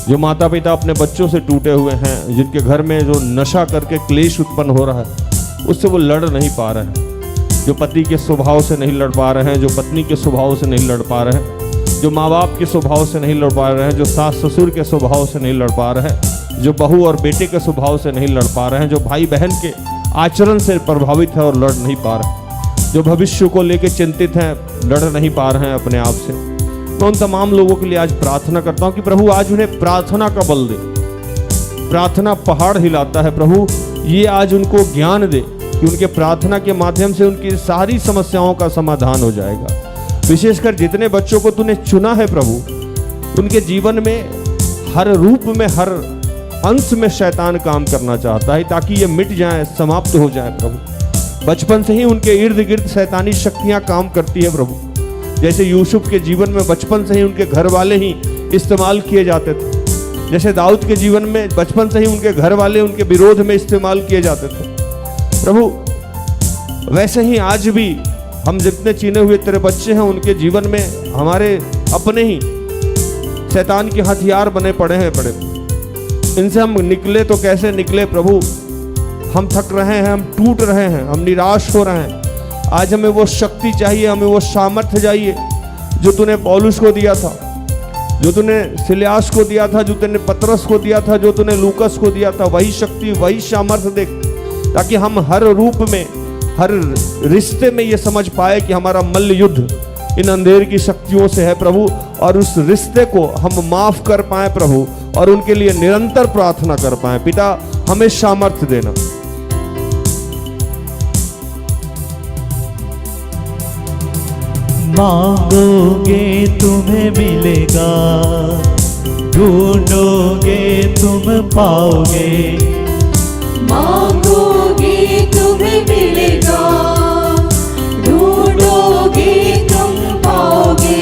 जो माता पिता अपने बच्चों से टूटे हुए हैं, जिनके घर में जो नशा करके क्लेश उत्पन्न हो रहा है उससे वो लड़ नहीं पा रहे हैं, जो पति के स्वभाव से नहीं लड़ पा रहे हैं, जो पत्नी के स्वभाव से नहीं लड़ पा रहे हैं, जो माँ बाप के स्वभाव से नहीं लड़ पा रहे हैं, जो सास ससुर के स्वभाव से नहीं लड़ पा रहे हैं, जो बहू और बेटे के स्वभाव से नहीं लड़ पा रहे हैं, जो भाई बहन के आचरण से प्रभावित है और लड़ नहीं पा रहे, जो भविष्य को लेकर चिंतित हैं, लड़ नहीं पा रहे हैं अपने आप से, मैं उन तमाम लोगों के लिए आज प्रार्थना करता हूँ कि प्रभु आज उन्हें प्रार्थना का बल दे। प्रार्थना पहाड़ हिलाता है प्रभु, ये आज उनको ज्ञान दे कि उनके प्रार्थना के माध्यम से उनकी सारी समस्याओं का समाधान हो जाएगा। विशेषकर जितने बच्चों को तूने चुना है प्रभु, उनके जीवन में हर रूप में, हर अंश में शैतान काम करना चाहता है ताकि ये मिट जाए, समाप्त हो जाए प्रभु। बचपन से ही उनके इर्द गिर्द शैतानी शक्तियां काम करती है प्रभु। जैसे यूसुफ के जीवन में बचपन से ही उनके घर वाले ही इस्तेमाल किए जाते थे, जैसे दाऊद के जीवन में बचपन से ही उनके घर वाले उनके विरोध में इस्तेमाल किए जाते थे प्रभु, वैसे ही आज भी हम जितने चीने हुए तेरे बच्चे हैं उनके जीवन में हमारे अपने ही शैतान के हथियार बने पड़े हैं पड़े। इनसे हम निकले तो कैसे निकले प्रभु? हम थक रहे हैं, हम टूट रहे हैं, हम निराश हो रहे हैं। आज हमें वो शक्ति चाहिए, हमें वो सामर्थ्य चाहिए जो तूने पौलुस को दिया था, जो तूने सिल्यास को दिया था, जो तूने पतरस को दिया था, जो तूने लूकस को दिया था। वही शक्ति, वही सामर्थ्य दे, ताकि हम हर रूप में, हर रिश्ते में ये समझ पाए कि हमारा मल्ल युद्ध इन अंधेर की शक्तियों से है प्रभु, और उस रिश्ते को हम माफ कर पाए प्रभु, और उनके लिए निरंतर प्रार्थना कर पाए। पिता हमें सामर्थ्य देना। मांगोगे तुम्हें मिलेगा, ढूंढोगे तुम पाओगे। मांगोगे तुम्हें मिलेगा, ढूंढोगे तुम पाओगे।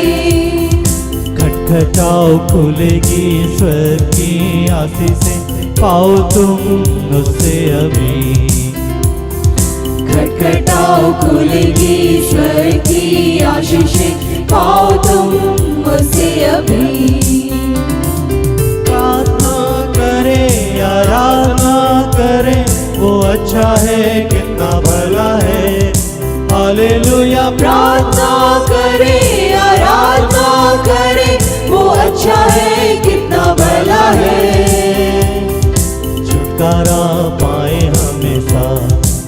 खटखटाओ खुलेगी ईश्वर की आशीषें, पाओ तुम उससे अभी। खटखटाओ खुलेगी ईश्वर की आशीषें, पाओ तुम उसे अभी। प्रार्थना करे, आराधना करे, वो अच्छा है कितना भला है। हालेलुया। प्रार्थना करे, आराधना करे, वो अच्छा है कितना भला है। छुटकारा पाए हमेशा,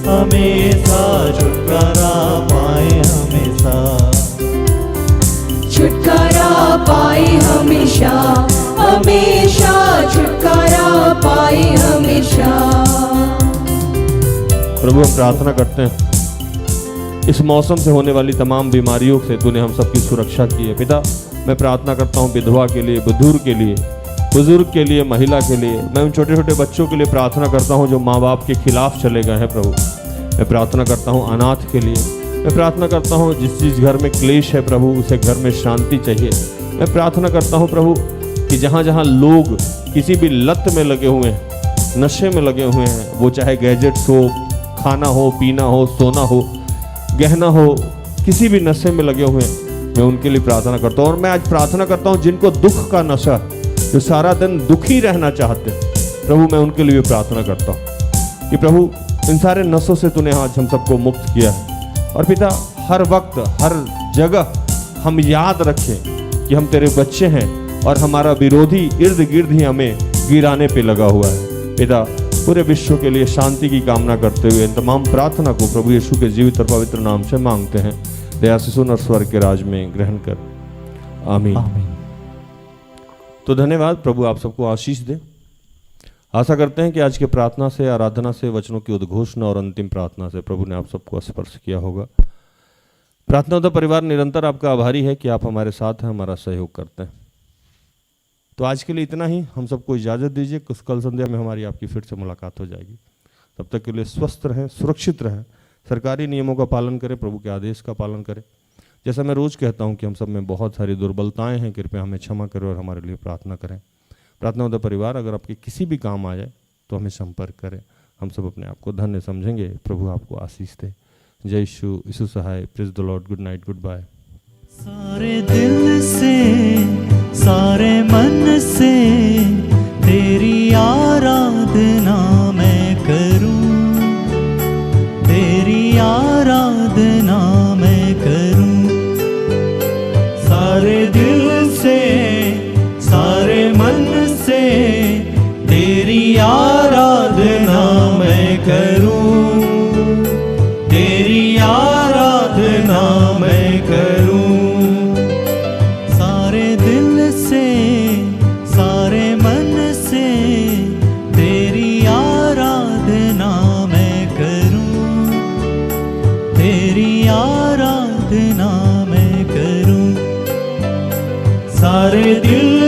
हमेशा छुटकारा पाए हमेशा। छुटकारा पाए हमेशा, हमेशा छुटकारा पाए हमेशा। प्रभु हम प्रार्थना करते हैं, इस मौसम से होने वाली तमाम बीमारियों से तूने हम सबकी सुरक्षा की है। पिता मैं प्रार्थना करता हूँ विधवा के लिए, बुजुर्ग के लिए, बुजुर्ग के लिए, महिला के लिए। मैं उन छोटे छोटे बच्चों के लिए प्रार्थना करता हूँ जो माँ बाप के खिलाफ चले गए हैं प्रभु। मैं प्रार्थना करता हूँ अनाथ के लिए। मैं प्रार्थना करता हूँ जिस घर में क्लेश है प्रभु, उसे घर में शांति चाहिए। मैं प्रार्थना करता हूँ प्रभु कि जहाँ जहाँ लोग किसी भी लत में लगे हुए हैं, नशे में लगे हुए हैं, वो चाहे गैजेट्स हो, खाना हो, पीना हो, सोना हो, गहना हो, किसी भी नशे में लगे हुए हैं, मैं उनके लिए प्रार्थना करता हूँ। और मैं आज प्रार्थना करता हूँ जिनको दुख का नशा, जो सारा दिन दुखी रहना चाहते हैं प्रभु, मैं उनके लिए प्रार्थना करता हूँ कि प्रभु इन सारे नशों से तूने आज हम सबको मुक्त किया है। और पिता हर वक्त, हर जगह हम याद रखें कि हम तेरे बच्चे हैं और हमारा विरोधी इर्द गिर्द ही हमें गिराने पे लगा हुआ है। पिता पूरे विश्व के लिए शांति की कामना करते हुए इन तमाम प्रार्थना को प्रभु यीशु के जीवित और पवित्र नाम से मांगते हैं। दया से सुन और स्वर्ग के राज में ग्रहण कर, आमीन। तो धन्यवाद, प्रभु आप सबको आशीष दे। आशा करते हैं कि आज के प्रार्थना से, आराधना से, वचनों की उद्घोषणा और अंतिम प्रार्थना से प्रभु ने आप सबको स्पर्श किया होगा। प्रार्थना उद्धव परिवार निरंतर आपका आभारी है कि आप हमारे साथ हैं, हमारा सहयोग करते हैं। तो आज के लिए इतना ही, हम सबको इजाज़त दीजिए। कुछ कल संध्या में हमारी आपकी फिर से मुलाकात हो जाएगी। तब तक के लिए स्वस्थ रहें, सुरक्षित रहें, सरकारी नियमों का पालन करें, प्रभु के आदेश का पालन करें। जैसा मैं रोज़ कहता हूं कि हम सब में बहुत सारी दुर्बलताएं हैं, कृपया हमें क्षमा करें और हमारे लिए प्रार्थना करें। प्रार्थना उद्धव परिवार अगर आपके किसी भी काम आ जाए तो हमें संपर्क करें, हम सब अपने आप को धन्य समझेंगे। प्रभु आपको आशीष दे। जय यीशु सहाय। Praise the Lord. Good night, goodbye. सारे दिल से सारे मन से तेरी आराधना मैं करूं, तेरी आराधना मैं करूं। सारे दिल से सारे मन से तेरी आराधना मैं करूं, तेरी आराधना मैं करूं। सारे दिल से सारे मन से तेरी आराधना मैं करूं, तेरी आराधना मैं करूं। सारे दिल